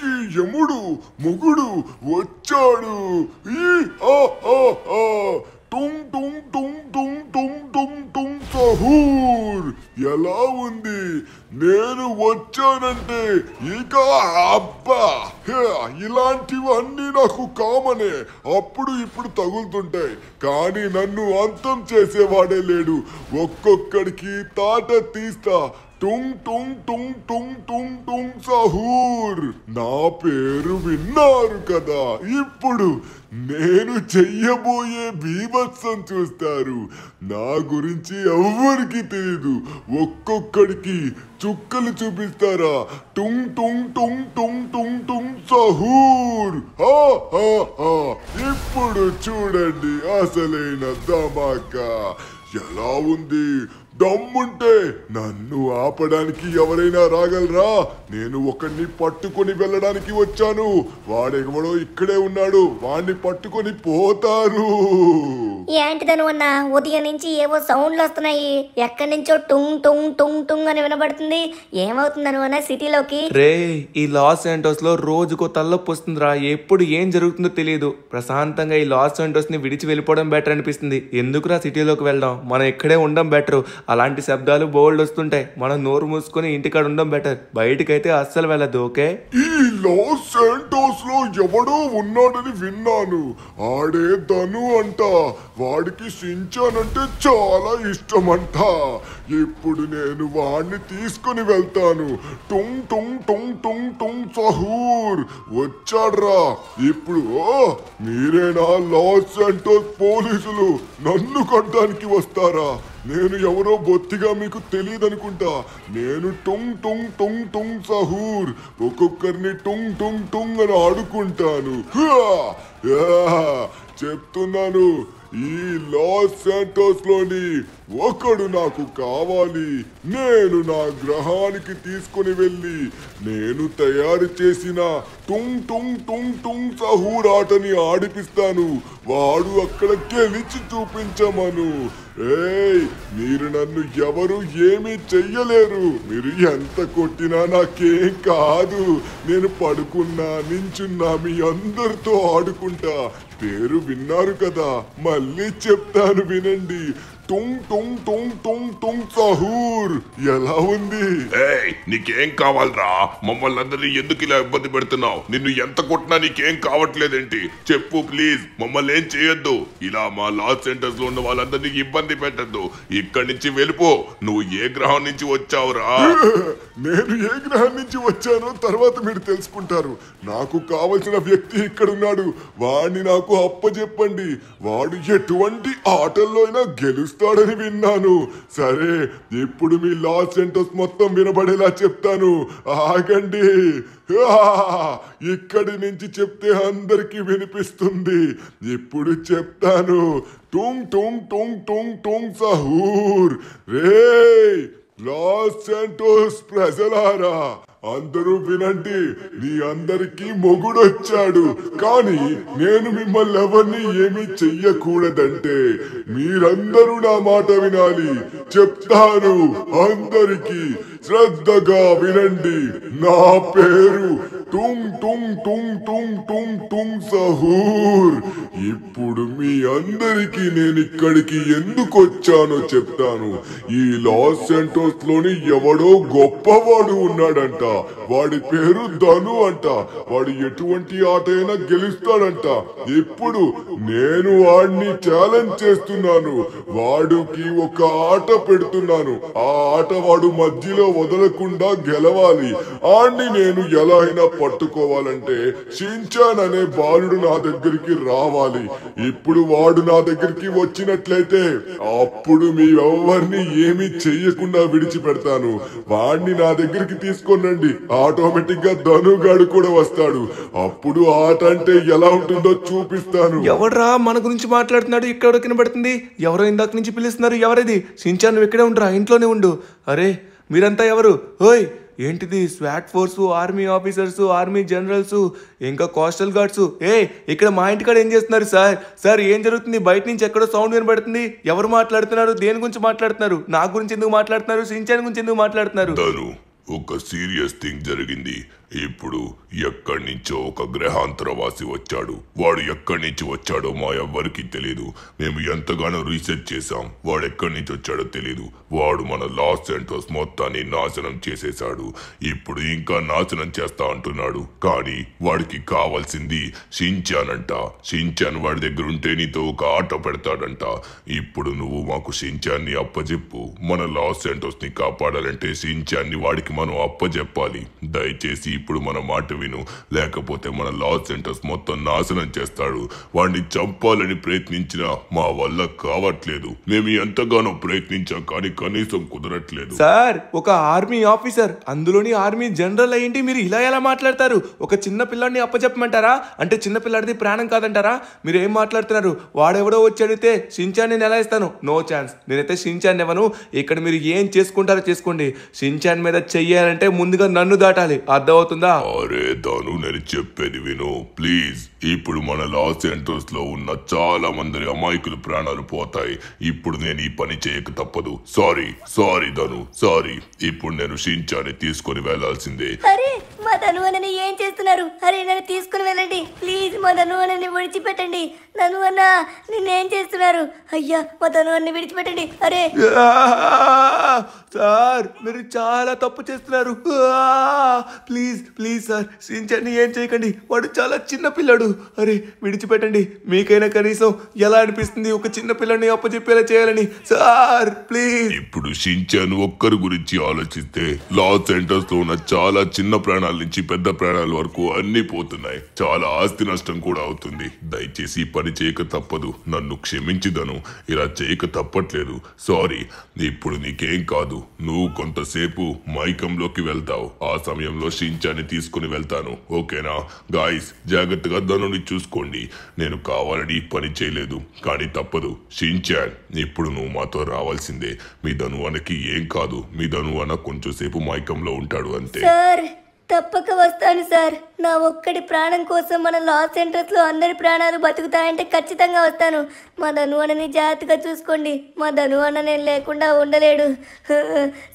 ఇంతకీ యముడు మొగుడు వచ్చాడు. ఈ ఆ ఆ ఆ టుంగ్ టుంగ్ టుంగ్ టుంగ్ టుంగ్ టుంగ్ టుంగ్ సహూర్. ఎలా ఉంది? నేను వచ్చానంటే ఇక అబ్బా ఇలాంటివన్నీ నాకు కామనే. అప్పుడు ఇప్పుడు తగులుతుంటాయి, కానీ నన్ను అంతం చేసేవాడే లేడు. ఒక్కొక్కడికి తాట తీస్తా. టుంగ్ టుంగ్ టుంగ్ టుంగ్ టుంగ్ టుంగ్ సహూర్. నా పేరు విన్నారు కదా. ఇప్పుడు నేను చెయ్యబోయే బీభత్సం చూస్తారు. నా గురించి ఎవ్వరికి తెలీదు. ఒక్కొక్కడికి చుక్కలు చూపిస్తారా? టుంగ్ టుంగ్ టుంగ్ టుంగ్ టుంగ్ టుంగ్ సహూర్. ఇప్పుడు చూడండి అసలైన ధమాకా. ఎలా ఉంది? దమ్ముంటే నన్ను ఆపడానికి ఎవరైనా రాగలరా? నేను ఒకడిని పట్టుకొని వెళ్ళడానికి వచ్చాను. వాడెవడో ఇక్కడే ఉన్నాడు. వాడిని పట్టుకొని పోతారు. ఏంటిదను అన్న? ఉదయం నుంచి ఏవో సౌండ్లు వస్తున్నాయి. ఎక్కడి నుంచో టుంగ్ టుంగ్ టుంగ్ టుంగ్ అని వినబడుతుంది. ఏమవుతుందను అన్న సిటీలోకి? రే, ఈ లాస్ ఏంటోస్ లో రోజుకో తలనొప్పి వస్తుందిరా. ఎప్పుడు ఏం జరుగుతుందో తెలియదు. ప్రశాంతంగా ఈ లాస్ ఏంటోస్ ని విడిచి వెళ్ళిపోవడం బెటర్ అనిపిస్తుంది. ఎందుకురా సిటీలోకి వెళ్దాం? మనం ఇక్కడే ఉండడం బెటర్. అలాంటి శబ్దాలు బోల్డ్ వస్తుంటాయి. మనం నోరు మూసుకొని ఇంటికాడ ఉండడం బెటర్. బయటకైతే అస్సలు వెళ్ళదు. ఓకే? ఈ లాస్ శాంటోస్ లో ఎవడో ఉన్నాడని విన్నాను. ఆడే ధను అంట. వాడికి షించాన్ అంటే చాలా ఇష్టం అంట. ఇప్పుడు నేను వాడిని తీసుకుని వెళ్తాను. టుంగ్ టుంగ్ టుంగ్ టుంగ్ టుంగ్ సహూర్ వచ్చాడ్రా. ఇప్పుడు మీరేనా లాస్ శాంటోస్ పోలీసులు? నన్ను కొట్టడానికి వస్తారా? నేను ఎవరో బొత్తిగా మీకు తెలియదనుకుంటా. నేను టుంగ్ టుంగ్ టుంగ్ టుంగ్ సహూర్. ఒక్కొక్కరిని టుంగ్ టుంగ్ టుంగ్ అని ఆడుకుంటాను. చెప్తున్నాను, ఈ లాస్ శాంటోస్ లోని ఒకడు నాకు కావాలి. నేను నా గ్రహానికి తీసుకుని వెళ్ళి నేను తయారు చేసిన టుంగ్ టుంగ్ టుంగ్ టుంగ్ సహూర్ ఆటని ఆడిపిస్తాను. వాడు అక్కడ గెలిచి చూపించమను. ఏయ్, మీరు నన్ను ఎవరు ఏమీ చెయ్యలేరు. మీరు ఎంత కొట్టినా నాకేం కాదు. నేను పడుకున్నా నించున్నా మీ అందరితో ఆడుకుంటా. పేరు విన్నారు కదా, మళ్ళీ చెప్తాను వినండి. టుంగ్ టుంగ్ టుంగ్ టుంగ్ టుంగ్ సహూర్. ఎలా ఉంది? నీకేం కావాలరా? మమ్మల్ని అందరినీ ఎందుకు ఇలా ఇబ్బంది పెడుతున్నావు? నిన్ను ఎంత కొట్టినా నీకేం కావట్లేదేంటి? చెప్పు ప్లీజ్. మమ్మల్ని ఏం చేయొద్దు. ఇలా మా లాస్ సెంటర్స్ లో ఉన్న వాళ్ళందరినీ ఇబ్బంది పెట్టద్దు. ఇక్కడి నుంచి వెళ్ళిపో. నువ్వు ఏ గ్రహం నుంచి వచ్చావురా? నేను ఏ గ్రహం నుంచి వచ్చానో తర్వాత మీరు తెలుసుకుంటారు. నాకు కావలసిన వ్యక్తి ఇక్కడున్నాడు. వాడిని నాకు అప్పచెప్పండి. వాడు ఎటువంటి ఆటల్లో అయినా గెలుస్తాడని విన్నాను. సరే, ఇప్పుడు మీ లాస్ సెంటర్స్ మొత్తం వినబడేలా చెప్తాను. ఆగండి. ఇక్కడి నుంచి చెప్తే అందరికి వినిపిస్తుంది. ఇప్పుడు చెప్తాను. టుంగ్ టుంగ్ టుంగ్ టుంగ్ టుంగ్ సహూర్. రే లాస్ శాంటోస్ ప్రజలారా, అందరూ వినండి. మీ అందరికీ మొగుడొచ్చాడు. కానీ నేను మిమ్మల్ని ఎవరిని ఏమీ చెయ్యకూడదంటే మీరందరూ నా మాట వినాలి. చెప్తాను, అందరికీ శ్రద్ధగా వినండి. నా పేరు టుంగ్ టుంగ్ టుంగ్ టుంగ్ టుంగ్ టుంగ్ సహూర్. ఇప్పుడు మీ అందరికీ నేను ఇక్కడికి ఎందుకు వచ్చానో చెప్తాను. ఈ లాస్ శాంటోస్ లోని ఎవడో గొప్పవాడు ఉన్నాడంట. వాడి పేరు ధను అంట. వాడు ఎటువంటి ఆట అయినా గెలుస్తాడంట. ఇప్పుడు నేను వాడిని ఛాలెంజ్ చేస్తున్నాను. వాడికి ఒక ఆట పెడుతున్నాను. ఆ ఆట వాడు మధ్యలో వదలకుండా గెలవాలి. ఆడిని నేను ఎలా అయినా పట్టుకోవాలంటే షించాన్ అనే బాలుడు నా దగ్గరికి రావాలి. ఇప్పుడు వాడు నా దగ్గరికి వచ్చినట్లయితే అప్పుడు మీ ఎవరిని ఏమీ చెయ్యకుండా విడిచిపెడతాను. వాడిని నా దగ్గరికి తీసుకొనండి. ఆటోమేటిక్ గా ధనుగాడు కూడా వస్తాడు. అప్పుడు ఆట అంటే ఎలా ఉంటుందో చూపిస్తాను. ఎవడ్రా మన గురించి మాట్లాడుతున్నాడు? ఇక్కడ కనబడుతుంది. ఎవరో ఇందాక నుంచి పిలుస్తున్నారు. ఎవరది? షించాన్, నువ్వు ఇక్కడే ఉండరా? ఇంట్లోనే ఉండు. అరే, మీరంతా ఎవరు? ఓయ్, ఏంటిది? స్వాట్ force, army officers, army generals, ఇంకా కోస్టల్ గార్డ్స్. ఇక్కడ మా ఇంటికాడ ఏం చేస్తున్నారు సార్? సార్, ఏం జరుగుతుంది? బయట నుంచి ఎక్కడో సౌండ్ వినబడుతుంది. ఎవరు మాట్లాడుతున్నారు? దేని గురించి మాట్లాడుతున్నారు? నా గురించి ఎందుకు మాట్లాడుతున్నారు? షించాన్ గురించి ఎందుకు మాట్లాడుతున్నారు? ఒక సీరియస్ థింగ్ జరిగింది. ఇప్పుడు ఎక్కడి నుంచో ఒక గ్రహాంతరవాసి వచ్చాడు. వాడు ఎక్కడి నుంచి వచ్చాడో మా ఎవ్వరికి తెలియదు. మేము ఎంతగానో రీసెర్చ్ చేశాం. వాడు ఎక్కడి నుంచి వచ్చాడో తెలియదు. వాడు మన లాస్ సెంటోస్ మొత్తాన్ని నాశనం చేసేశాడు. ఇప్పుడు ఇంకా నాశనం చేస్తా అంటున్నాడు. కానీ వాడికి కావాల్సింది షించాన్ అంట. షించాన్ వాడి దగ్గర ఉంటే నీతో ఒక ఆట పెడతాడంట. ఇప్పుడు నువ్వు మాకు షించాన్ని అప్పజెప్పు. మన లాస్ సెంటోస్ ని కాపాడాలంటే షించాన్ని వాడికి మనం అప్పజెప్పాలి. దయచేసి ఇప్పుడు మన మాట విను, లేకపోతే మన లాస్ సెంటర్స్ మొత్తం నాశనం చేస్తాడు. వాడిని చంపాలని ప్రయత్నించినా మా వల్ల కావట్లేదు. మేము ఎంతగానో ప్రయత్నించాం కానీ కనీసం కుదరట్లేదు. సార్, ఒక ఆర్మీ ఆఫీసర్, అందులోని ఆర్మీ జనరల్ అయ్యింటి మీరు ఇలా ఎలా మాట్లాడతారు? ఒక చిన్న పిల్లాడిని అప్పచెప్పమంటారా? అంటే చిన్న పిల్లాడిది ప్రాణం కాదంటారా? మీరు ఏం మాట్లాడుతున్నారు? వాడెవడో వచ్చి అడిగితే షించాన్ నేను ఎలా ఇస్తాను? No chance. నేనైతే షించాన్ ఇవ్వను. ఇక్కడ మీరు ఏం చేసుకుంటారో చేసుకోండి. షించాన్ మీద చెయ్యాలంటే ముందుగా నన్ను దాటాలి. అర్థమవుతుందా? అరే ధను, నేను చెప్పేది విను ప్లీజ్. ఇప్పుడు మన లాస్ సెంటర్స్ లో ఉన్న చాలా మంది అమాయకుల ప్రాణాలు పోతాయి. ఇప్పుడు నేను ఈ పని చేయక తప్పదు. సారీ ధను, సారీ. ఇప్పుడు నేను షించాన్ని తీసుకొని వెళ్లాల్సిందే. అరే మా ధను అన్నని ఏం చేస్తున్నారు? అరే నన్ను తీసుకుని వెళ్ళండి ప్లీజ్. మా ధను అన్నని విడిచిపెట్టండి. ధను అన్న నిన్నేం చేస్తున్నారు? అయ్యా మా ధను అన్ని విడిచిపెట్టండి. అరే సార్, మీరు చాలా తప్పు చేస్తున్నారు. ప్లీజ్ ప్లీజ్ సార్, షించాన్ని ఏం చేయకండి. వాడు చాలా చిన్న పిల్లాడు. అరే విడిచిపెట్టండి. మీకైనా కనీసం ఎలా అనిపిస్తుంది ఒక చిన్న పిల్లాడిని అప్పచెప్పేలా చేయాలని? Sir please. ఇప్పుడు షించాన్ ఒక్కరి గురించి ఆలోచిస్తే లాస్ సెంటర్స్ లో ఉన్న చాలా చిన్న ప్రాణాల నుంచి పెద్ద ప్రాణాల వరకు అన్ని పోతున్నాయి. చాలా ఆస్తి నష్టం కూడా అవుతుంది. దయచేసి ఈ పని చేయక తప్పదు. నన్ను క్షమించిదను. ఇలా చేయక తప్పట్లేదు. సారీ. ఇప్పుడు నీకేం కాదు. నువ్వు కొంతసేపు మైకంలోకి వెళ్తావు. ఆ సమయంలో షించాన్ని తీసుకుని వెళ్తాను. ఓకేనా? గాయస్, జాగ్రత్తగా ధనుని చూసుకోండి. నేను కావాలని పని చేయలేదు, కానీ తప్పదు. షించాన్, ఇప్పుడు నువ్వు మాతో రావాల్సిందే. మీ ధను అనకి ఏం కాదు. మీ ధను అన్న కొంచెం సేపు మైకంలో ఉంటాడు అంతే. సార్ తప్పక వస్తాను సార్. నా ఒక్కడి ప్రాణం కోసం మన లాస్ సెంటర్స్ లో అందరి ప్రాణాలు బతుకుతాయంటే ఖచ్చితంగా వస్తాను. మా ధను అన్నని జాగ్రత్తగా చూసుకోండి. మా ధను అన్న నేను లేకుండా ఉండలేడు.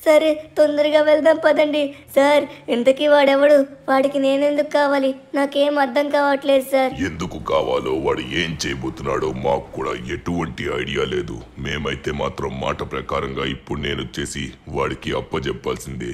సరే తొందరగా వెళ్దాం పదండి. సార్ ఇంతకీ వాడెవడు? వాడికి నేనెందుకు కావాలి? నాకేం అర్థం కావట్లేదు సార్. ఎందుకు కావాలో, వాడు ఏం చేయబోతున్నాడో మాకు కూడా ఎటువంటి ఐడియా లేదు. మేమైతే మాత్రం మాట ప్రకారంగా ఇప్పుడు నేను వచ్చేసి వాడికి అప్పచెప్పాల్సిందే.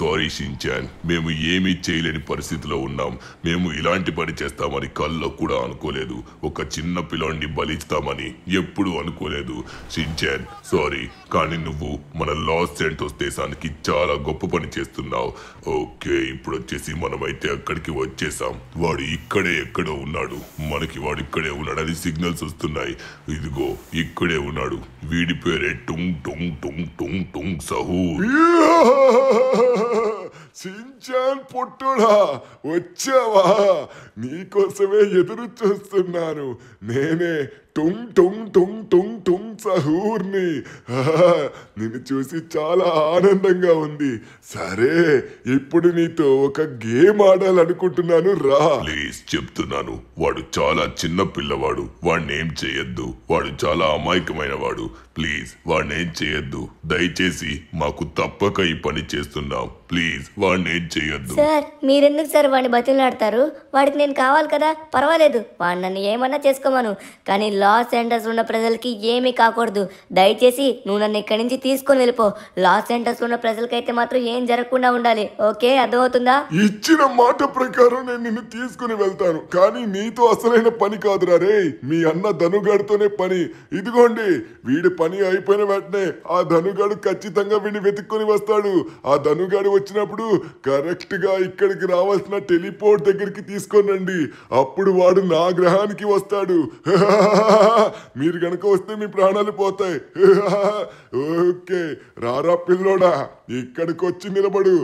సారీ షించాన్, మేము ఏమీ చేయలేని పరిస్థితిలో ఉన్నాం. మేము ఇలాంటి పని చేస్తామని కల్లో కూడా అనుకోలేదు. ఒక చిన్న పిల్లాడిని బలిస్తామని ఎప్పుడు అనుకోలేదు. షించాన్ సారీ, కానీ నువ్వు మన లాస్ సెంటోస్ దేశానికి చాలా గొప్ప పని చేస్తున్నావు. ఓకే, ఇప్పుడు వచ్చేసి మనమైతే అక్కడికి వచ్చేసాం. వాడు ఇక్కడే ఎక్కడో ఉన్నాడు. మనకి వాడు ఇక్కడే ఉన్నాడని సిగ్నల్స్ వస్తున్నాయి. ఇదిగో ఇక్కడే ఉన్నాడు. వీడి పేరే టుంగ్ టుంగ్ టుంగ్ టుంగ్ టుంగ్ సహూర్. షించాన్ పొట్టుడా, వచ్చావా? నీకోసమే ఎదురు చూస్తున్నాను. నేనే టుంగ్ టుంగ్ టుంగ్ టుంగ్ టుంగ్ సహూర్ని. నిన్ను చూసి చాలా ఆనందంగా ఉంది. సరే, ఇప్పుడు నీతో ఒక గేమ్ ఆడాలనుకుంటున్నాను. రా. ప్లీజ్ చెప్తున్నాను, వాడు చాలా చిన్న పిల్లవాడు. వాడిని ఏం చేయొద్దు. వాడు చాలా అమాయకమైన వాడు. ప్లీజ్ వాడిని ఏం చేయొద్దు. దయచేసి మాకు తప్పక ఈ పని చేస్తున్నాం. ప్లీజ్ వాడిని ఏం చేయొద్దు. సార్ మీరెందుకు సార్ వాడిని బతిలాడతారు? వాడికి నేను కావాలి కదా, పర్వాలేదు. వాడు నన్ను ఏమన్నా చేసుకోమను, కానీ లాస్ సెంటర్స్ ఉన్న ప్రజలకి ఏమీ కాకూడదు. దయచేసి నువ్వు నన్ను ఇక్కడి నుంచి తీసుకొని వెళ్ళిపో. లాస్ సెంటర్స్ ఉన్న ప్రజలకైతే మాత్రం ఏం జరగకుండా ఉండాలి. ఓకే, అర్థమవుతుందా? ఇచ్చిన మాట ప్రకారం నేను నిన్ను తీసుకుని వెళ్తాను, కానీ నీతో అసలైన పని కాదురా రే. మీ అన్న ధనుగాడితోనే పని. ఇదిగోండి, వీడి పని అయిపోయిన వెంటనే ఆ ధనుగాడు ఖచ్చితంగా వీడిని వెతుక్కొని వస్తాడు. ఆ ధనుగాడు వచ్చినప్పుడు కరెక్ట్ గా ఇక్కడికి రావాల్సిన టెలిపోర్ట్ దగ్గరికి తీసుకొనండి. అప్పుడు వాడు నా గ్రహానికి వస్తాడు. మీరు గనక వస్తే మీ ప్రాణాలు పోతాయి. ఓకే, రారా పిల్లోడా, ఇక్కడికి వచ్చి నిలబడు.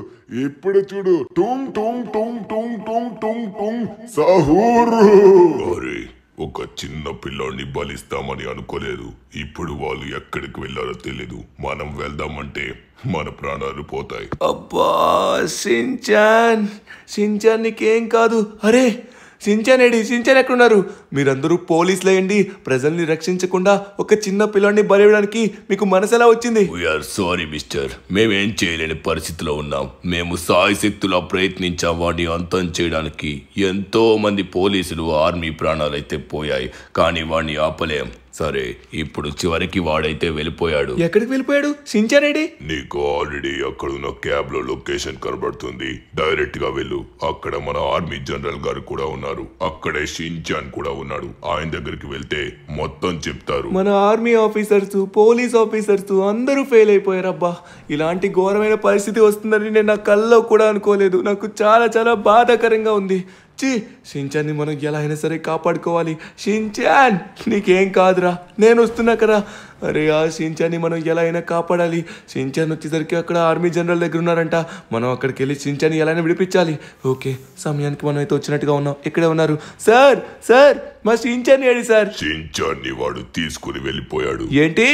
ఇప్పుడు చూడు, టుంగ్ టుంగ్ టుంగ్ టుంగ్ టుంగ్ టుంగ్ టుంగ్ సహూర్. అరే, ఒక చిన్న పిల్లాడిని బలిస్తామని అనుకోలేదు. ఇప్పుడు వాళ్ళు ఎక్కడికి వెళ్ళారో తెలీదు. మనం వెళ్దామంటే మన ప్రాణాలు పోతాయి. అబ్బా షించాన్, షించాన్ నీకేం కాదు. అరే షించాన్ ఎక్కడున్నారు? మీరందరూ పోలీసులు అయ్యండి ప్రజల్ని రక్షించకుండా ఒక చిన్న పిల్లాడిని బలివ్వడానికి మీకు మనసు ఎలా వచ్చింది? వీఆర్ సారీ మిస్టర్, మేమేం చేయలేని పరిస్థితిలో ఉన్నాం. మేము సాయశక్తులా ప్రయత్నించాం వాడిని అంతం చేయడానికి. ఎంతో మంది పోలీసులు ఆర్మీ ప్రాణాలైతే పోయాయి, కానీ వాడిని ఆపలేం. సరే, ఇప్పుడు చివరికి వాడైతే వెళ్ళిపోయాడు. ఎక్కడికి వెళ్ళిపోయాడు షించాన్? నీకు ఆల్రెడీ అక్కడున్న క్యాబ్ లో లొకేషన్ కనబడుతుంది. డైరెక్ట్ గా వెళ్ళు. అక్కడ మన ఆర్మీ జనరల్ గారు కూడా ఉన్నారు. అక్కడే షించాన్ కూడా ఉన్నాడు. ఆయన దగ్గరికి వెళ్తే మొత్తం చెప్తారు. మన ఆర్మీ ఆఫీసర్స్, పోలీస్ ఆఫీసర్స్ అందరూ ఫెయిల్ అయిపోయారబ్బా. ఇలాంటి ఘోరమైన పరిస్థితి వస్తుందని నేను నా కల్లో కూడా అనుకోలేదు. నాకు చాలా చాలా బాధాకరంగా ఉంది. షించాన్ని మనం ఎలా అయినా సరే కాపాడుకోవాలి. షించాన్, నీకేం కాదురా, నేను వస్తున్నా కదా. అరే ఆ షించాన్ని మనం ఎలా అయినా కాపాడాలి. షించాన్ వచ్చేసరికి అక్కడ ఆర్మీ జనరల్ దగ్గర ఉన్నారంట. మనం అక్కడికి వెళ్ళి షించాన్ని ఎలా అయినా విడిపించాలి. ఓకే, సమయానికి మనం అయితే వచ్చినట్టుగా ఉన్నాం. ఇక్కడే ఉన్నారు. సార్ మా షించాన్ ఏడి సార్? షించాన్ని వాడు తీసుకుని వెళ్ళిపోయాడు. ఏంటి?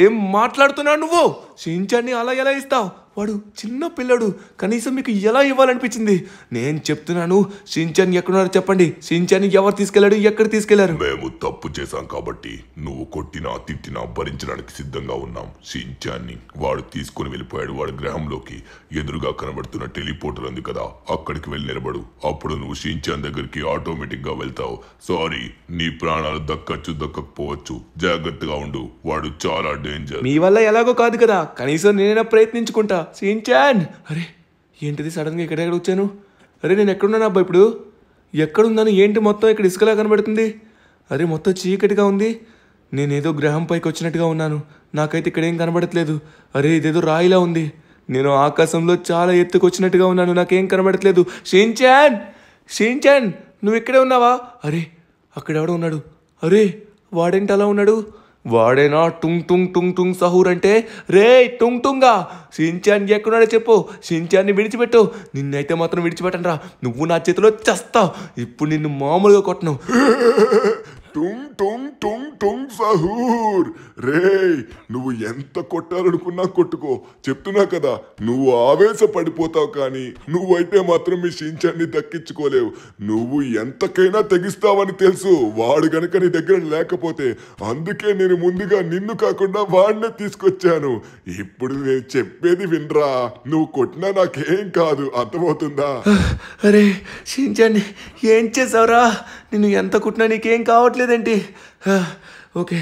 ఏం మాట్లాడుతున్నావు నువ్వు? షించాన్ని అలా ఎలా ఇస్తావు? వాడు చిన్న పిల్లడు, కనీసం మీకు ఎలా ఇవ్వాలనిపించింది? నేను చెప్తున్నాను, షించాన్ ఎక్కడున్నారో చెప్పండి. షించాన్ని ఎవరు తీసుకెళ్లాడు, ఎక్కడ తీసుకెళ్లారు? మేము తప్పు చేశాం కాబట్టి నువ్వు కొట్టినా తిట్టినా భరించడానికి సిద్ధంగా ఉన్నాం. షించాన్ని వాడు తీసుకుని వెళ్ళిపోయాడు. వాడి గ్రహంలోకి ఎదురుగా కనబడుతున్న టెలిపోర్టర్ ఉంది కదా, అక్కడికి వెళ్ళి నిలబడు. అప్పుడు నువ్వు షించాన్ దగ్గరికి ఆటోమేటిక్ గా వెళ్తావు. సారీ, నీ ప్రాణాలు దక్కకపోవచ్చు. జాగ్రత్తగా ఉండు, వాడు చాలా డేంజర్. మీ వల్ల ఎలాగో కాదు కదా, కనీసం నేనైనా ప్రయత్నించుకుంటా. షించాన్, అరే ఏంటిది సడన్గా ఎక్కడ వచ్చాను? అరే నేను ఎక్కడున్నాను అబ్బా? ఇప్పుడు ఎక్కడున్నాను? ఏంటి మొత్తం ఇక్కడ ఇసుకలా కనబడుతుంది? అరే మొత్తం చీకటిగా ఉంది. నేనేదో గ్రహం పైకి వచ్చినట్టుగా ఉన్నాను. నాకైతే ఇక్కడ ఏం కనబడట్లేదు. అరే ఇదేదో రాయిలా ఉంది. నేను ఆకాశంలో చాలా ఎత్తుకు వచ్చినట్టుగా ఉన్నాను. నాకేం కనబడట్లేదు. షించాన్ నువ్వు ఇక్కడే ఉన్నావా? అరే అక్కడెవడో ఉన్నాడు. అరే వాడేంటి అలా ఉన్నాడు? వాడేనా టుంగ్ టుంగ్ టుంగ్ టుంగ్ సహూర్ అంటే? రే టుంగ్ టుంగా, షించాన్ ఎక్కడున్నాడో చెప్పు. షించాన్ని విడిచిపెట్టు. నిన్నైతే మాత్రం విడిచిపెట్టను రా. నువ్వు నా చేతిలో చస్తావు. ఇప్పుడు నిన్ను మామూలుగా కొట్టను. టుంగ్ టుంగ్ టుంగ్ టుంగ్ సహూర్. రే నువ్వు ఎంత కొట్టాలనుకున్నా కొట్టుకో, చెప్తున్నా కదా. నువ్వు ఆవేశపడిపోతావు, కానీ నువ్వైతే మాత్రం మీ షించాన్ని దక్కించుకోలేవు. నువ్వు ఎంతకైనా తెగిస్తావని తెలుసు. వాడు గనక నీ దగ్గర లేకపోతే, అందుకే నేను ముందుగా నిన్ను కాకుండా వాడినే తీసుకొచ్చాను. ఇప్పుడు నేను చెప్పేది వినరా. నువ్వు కొట్టినా నాకేం కాదు, అర్థమవుతుందా? అరే షించాన్ని ఏం చేసావురా? నిన్ను ఎంత కుట్టినా నీకేం కావట్లేదేంటి? ఓకే,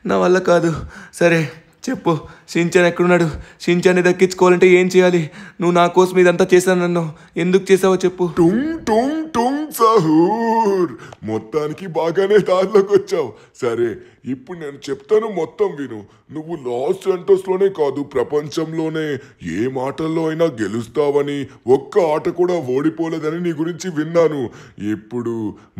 నా వల్ల కాదు. సరే చెప్పు, షించాన్ ఎక్కడున్నాడు? షించాన్ని దక్కించుకోవాలంటే ఏం చేయాలి? నువ్వు నా కోసం ఇదంతా చేశానన్నావు, ఎందుకు చేసావో చెప్పు. టుంగ్ టుంగ్ టుంగ్ సహూర్, మొత్తానికి బాగానే దారిలోకి వచ్చావు. సరే ఇప్పుడు నేను చెప్తాను, మొత్తం విను. నువ్వు లాస్ సెంటోస్ లోనే కాదు, ప్రపంచంలోనే ఏ ఆటల్లో అయినా గెలుస్తావని, ఒక్క ఆట కూడా ఓడిపోలేదని నీ గురించి విన్నాను. ఇప్పుడు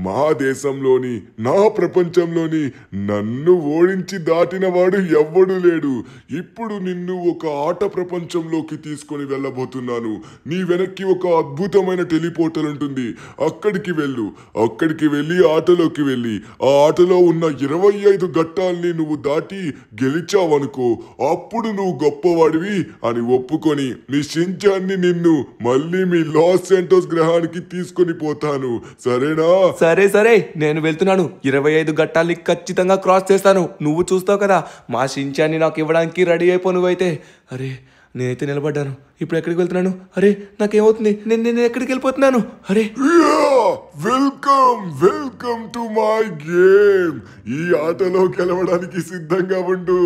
మా దేశంలోని, నా ప్రపంచంలోని నన్ను ఓడించి దాటిన వాడు ఎవ్వడు లేడు. ఇప్పుడు నిన్ను ఒక ఆట ప్రపంచంలోకి తీసుకొని వెళ్ళబోతున్నాను. నీ వెనక్కి ఒక అద్భుతమైన టెలిపోర్టల్ ఉంటుంది. అక్కడికి వెళ్ళు. అక్కడికి వెళ్ళి ఆటలోకి వెళ్ళి ఆ ఆటలో ఉన్న 25 ఘట్టాల్ని నువ్వు దాటి గెలిచావనుకో, అప్పుడు నువ్వు గొప్పవాడివి అని ఒప్పుకొని నీ షించాన్ని నిన్ను మళ్ళీ మీ లాస్ సెంటోస్ గ్రహానికి తీసుకొని పోతాను. సరేనా? సరే నేను వెళ్తున్నాను. 25 ఘట్టాల్ని ఖచ్చితంగా క్రాస్ చేస్తాను. నువ్వు చూస్తావు కదా. మా షించాన్ని నాకు ఇవ్వడానికి రెడీ అయిపో నువ్వైతే. అరే నేనైతే నిలబడ్డాను. ఇప్పుడు ఎక్కడికి వెళ్తున్నాను? అరే నాకేమవుతుంది? నేను ఎక్కడికి వెళ్ళిపోతున్నాను? అరే వెల్కమ్ టు మై గేమ్. ఈ ఆటలో గెలవడానికి సిద్ధంగా ఉండు.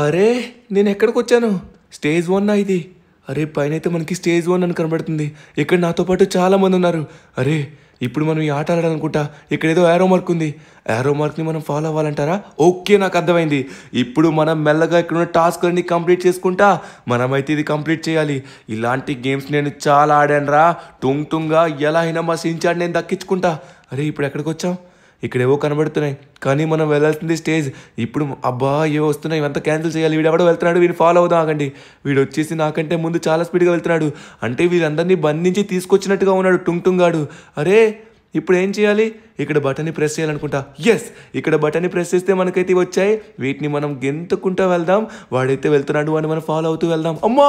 అరే నేను ఎక్కడికి వచ్చాను? స్టేజ్ 1 ఇది. అరే పైన అయితే మనకి స్టేజ్ 1 అని కనబడుతుంది. ఇక్కడ నాతో పాటు చాలా మంది ఉన్నారు. అరే ఇప్పుడు మనం ఈ ఆట ఆడాలనుకుంటా. ఇక్కడ ఏదో యారో మార్క్ ఉంది. యారో మార్క్ని మనం ఫాలో అవ్వాలంటారా? ఓకే, నాకు అర్థమైంది. ఇప్పుడు మనం మెల్లగా ఇక్కడ ఉన్న టాస్క్లన్నీ కంప్లీట్ చేసుకుంటా మనమైతే ఇది కంప్లీట్ చేయాలి. ఇలాంటి గేమ్స్ నేను చాలా ఆడాను రా. టుంగ్ టుంగా ఎలా అయినా మా షించాన్ నేను దక్కించుకుంటా. అరే ఇప్పుడు ఎక్కడికి వచ్చాం? ఇక్కడేవో కనబడుతున్నాయి, కానీ మనం వెళ్ళాల్సింది స్టేజ్. ఇప్పుడు అబ్బా ఏవో వస్తున్నాయి, ఇవంతా క్యాన్సిల్ చేయాలి. వీడు ఎవడో వెళ్తున్నాడు, వీడిని ఫాలో అవుదాం. ఆగండి. వీడు వచ్చేసి నాకంటే ముందు చాలా స్పీడ్గా వెళ్తున్నాడు. అంటే వీళ్ళందరినీ బంధించి తీసుకొచ్చినట్టుగా ఉన్నాడు టుంగ్ టుంగాడు. అరే ఇప్పుడు ఏం చేయాలి? ఇక్కడ బటన్ని ప్రెస్ చేయాలనుకుంటా. ఎస్, ఇక్కడ బటన్ని ప్రెస్ చేస్తే మనకైతే వచ్చాయి. వీటిని మనం గెంతుకుంటూ వెళ్దాం. వాడైతే వెళ్తున్నాడు అని మనం ఫాలో అవుతూ వెళ్దాం. అమ్మా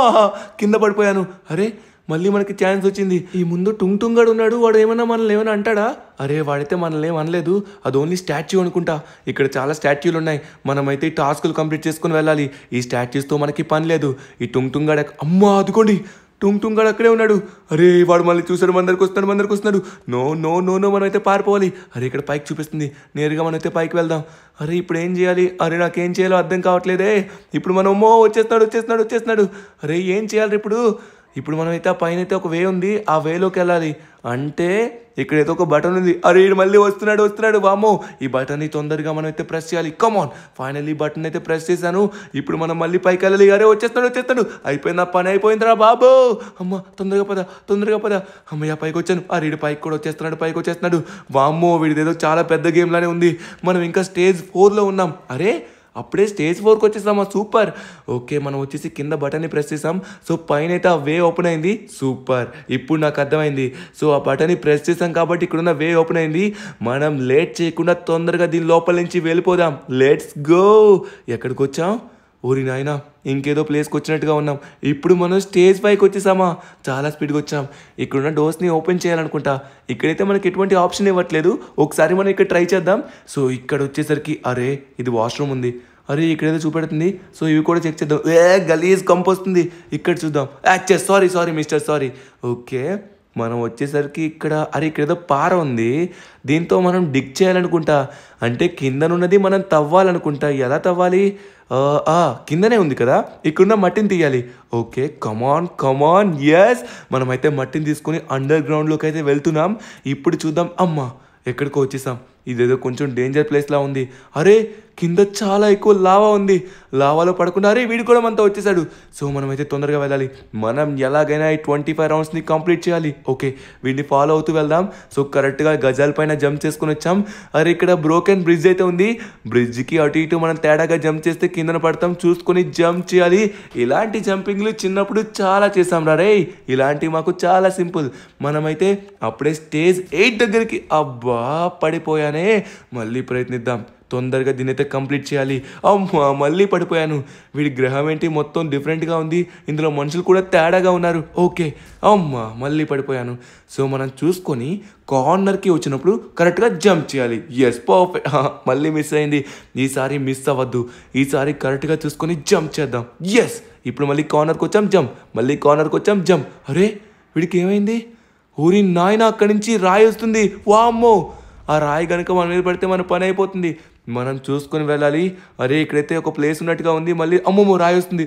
కింద పడిపోయాను. అరే మళ్ళీ మనకి ఛాన్స్ వచ్చింది. ఈ ముందు టుంగ్ టుంగాడు ఉన్నాడు, వాడు ఏమన్నా మనల్ని ఏమైనా అంటాడా? అరే వాడైతే మనల్ని ఏం అనలేదు, అది ఓన్లీ స్టాచ్యూ అనుకుంటా. ఇక్కడ చాలా స్టాచ్యూలు ఉన్నాయి, మనమైతే ఈ టాస్కులు కంప్లీట్ చేసుకుని వెళ్ళాలి. ఈ స్టాచ్యూస్తో మనకి పని లేదు. ఈ టుంగ్ టుంగాడు అమ్మా అదుకోండి, టుంగ్ టుంగాడు అక్కడే ఉన్నాడు. అరే వాడు మళ్ళీ చూసాడు, మందరికి వస్తున్నాడు. నో నో నో నో మనం అయితే పారిపోవాలి. అరే ఇక్కడ పైకి చూపిస్తుంది, నేరుగా మనం అయితే పైకి వెళ్దాం. అరే ఇప్పుడు ఏం చేయాలి? అరే నాకేం చేయాలో అర్థం కావట్లేదే. ఇప్పుడు మనం వచ్చేస్తున్నాడు. అరే ఏం చేయాలి ఇప్పుడు మనమైతే ఆ పైన అయితే ఒక వే ఉంది, ఆ వేలోకి వెళ్ళాలి. అంటే ఇక్కడ ఏదో ఒక బటన్ ఉంది. అరే వీడు మళ్ళీ వస్తున్నాడు వామ్మో. ఈ బటన్ని తొందరగా మనం అయితే ప్రెస్ చేయాలి. కమాన్, ఫైనల్లీ బటన్ అయితే ప్రెస్ చేశాను. ఇప్పుడు మనం మళ్ళీ పైకి వెళ్ళాలి. అరే వచ్చేస్తున్నాడు. అయిపోయింది, ఆ పని అయిపోయిందిరా బాబు. అమ్మ తొందరగా పద. అమ్మయ్య పైకి వచ్చాను. అరే వీడు పైకి కూడా వచ్చేస్తున్నాడు. వామ్మో వీడిదేదో చాలా పెద్ద గేమ్ లానే ఉంది. మనం ఇంకా స్టేజ్ 4లో ఉన్నాం. అరే అప్పుడే స్టేజ్ 4కి వచ్చేసామా, సూపర్. ఓకే మనం వచ్చేసి కింద బటన్ని ప్రెస్ చేసాం. సో పైన అయితే ఆ వే ఓపెన్ అయింది, సూపర్. ఇప్పుడు నాకు అర్థమైంది. సో ఆ బటన్ని ప్రెస్ చేసాం కాబట్టి ఇక్కడున్న వే ఓపెన్ అయింది. మనం లేట్ చేయకుండా తొందరగా దీని లోపల నుంచి వెళ్ళిపోదాం. Let's go. ఎక్కడికి వచ్చాం? ఊరి నాయనా, ఇంకేదో ప్లేస్కి వచ్చినట్టుగా ఉన్నాం. ఇప్పుడు మనం స్టేజ్ 5కి వచ్చేసామా, చాలా స్పీడ్గా వచ్చాం. ఇక్కడున్న డోర్స్ని ఓపెన్ చేయాలనుకుంటా. ఇక్కడైతే మనకి ఎటువంటి ఆప్షన్ ఇవ్వట్లేదు. ఒకసారి మనం ఇక్కడ ట్రై చేద్దాం. సో ఇక్కడ వచ్చేసరికి అరే ఇది వాష్రూమ్ ఉంది. అరే ఇక్కడేదో చూపెడుతుంది. సో ఇవి కూడా చెక్ చేద్దాం. గలీజ్ కంప్ వస్తుంది. ఇక్కడ చూద్దాం. Sorry mister sorry. ఓకే మనం వచ్చేసరికి ఇక్కడేదో పార ఉంది, దీంతో మనం డిగ్ చేయాలనుకుంటా. అంటే కిందనున్నది మనం తవ్వాలనుకుంటా. ఎలా తవ్వాలి? కిందనే ఉంది కదా, ఇక్కడున్న మట్టిని తీయాలి. Okay come on yes. మనమైతే మట్టిని తీసుకొని అండర్ గ్రౌండ్లోకి అయితే వెళ్తున్నాం. ఇప్పుడు చూద్దాం. అమ్మా ఎక్కడికో వచ్చేసాం. ఇదేదో కొంచెం డేంజర్ ప్లేస్లా ఉంది. అరే కింద చాలా ఎక్కువ లావా ఉంది. లావాలో పడకుండా అరే వీడు కూడా మనతో వచ్చేసాడు. సో మనమైతే తొందరగా వెళ్ళాలి. మనం ఎలాగైనా ఈ 25 రౌండ్స్ని కంప్లీట్ చేయాలి. ఓకే వీడిని ఫాలో అవుతూ వెళ్దాం. సో కరెక్ట్గా గజాల పైన జంప్ చేసుకుని వచ్చాం. అరే ఇక్కడ బ్రోకెన్ బ్రిడ్జ్ అయితే ఉంది. బ్రిడ్జ్కి అటు ఇటు మనం తేడాగా జంప్ చేస్తే కిందన పడతాం, చూసుకొని జంప్ చేయాలి. ఇలాంటి జంపింగ్లు చిన్నప్పుడు చాలా చేసాం రే. ఇలాంటివి మాకు చాలా సింపుల్. మనమైతే అప్పుడే స్టేజ్ 8 దగ్గరికి అబ్బా పడిపోయానే. మళ్ళీ ప్రయత్నిద్దాం, తొందరగా దీని అయితే కంప్లీట్ చేయాలి. అమ్మా మళ్ళీ పడిపోయాను. వీడి గ్రహం ఏంటి మొత్తం డిఫరెంట్గా ఉంది, ఇందులో మనుషులు కూడా తేడాగా ఉన్నారు. ఓకే అమ్మా మళ్ళీ పడిపోయాను. సో మనం చూసుకొని కార్నర్కి వచ్చినప్పుడు కరెక్ట్గా జంప్ చేయాలి. Yes perfect. మళ్ళీ మిస్ అయింది. ఈసారి మిస్ అవ్వద్దు, ఈసారి కరెక్ట్గా చూసుకొని జంప్ చేద్దాం. ఎస్ ఇప్పుడు మళ్ళీ కార్నర్కి వచ్చాం, జంప్. మళ్ళీ కార్నర్కి వచ్చాం, జంప్. అరే వీడికి ఏమైంది? ఊరి నాయన అక్కడి నుంచి రాయి వస్తుంది. వామ్మో ఆ రాయి కనుక మన మీద పడితే మన పని అయిపోతుంది. మనం చూసుకొని వెళ్ళాలి. అరే ఇక్కడైతే ఒక ప్లేస్ ఉన్నట్టుగా ఉంది. మళ్ళీ అమ్మమ్మో రాయి వస్తుంది.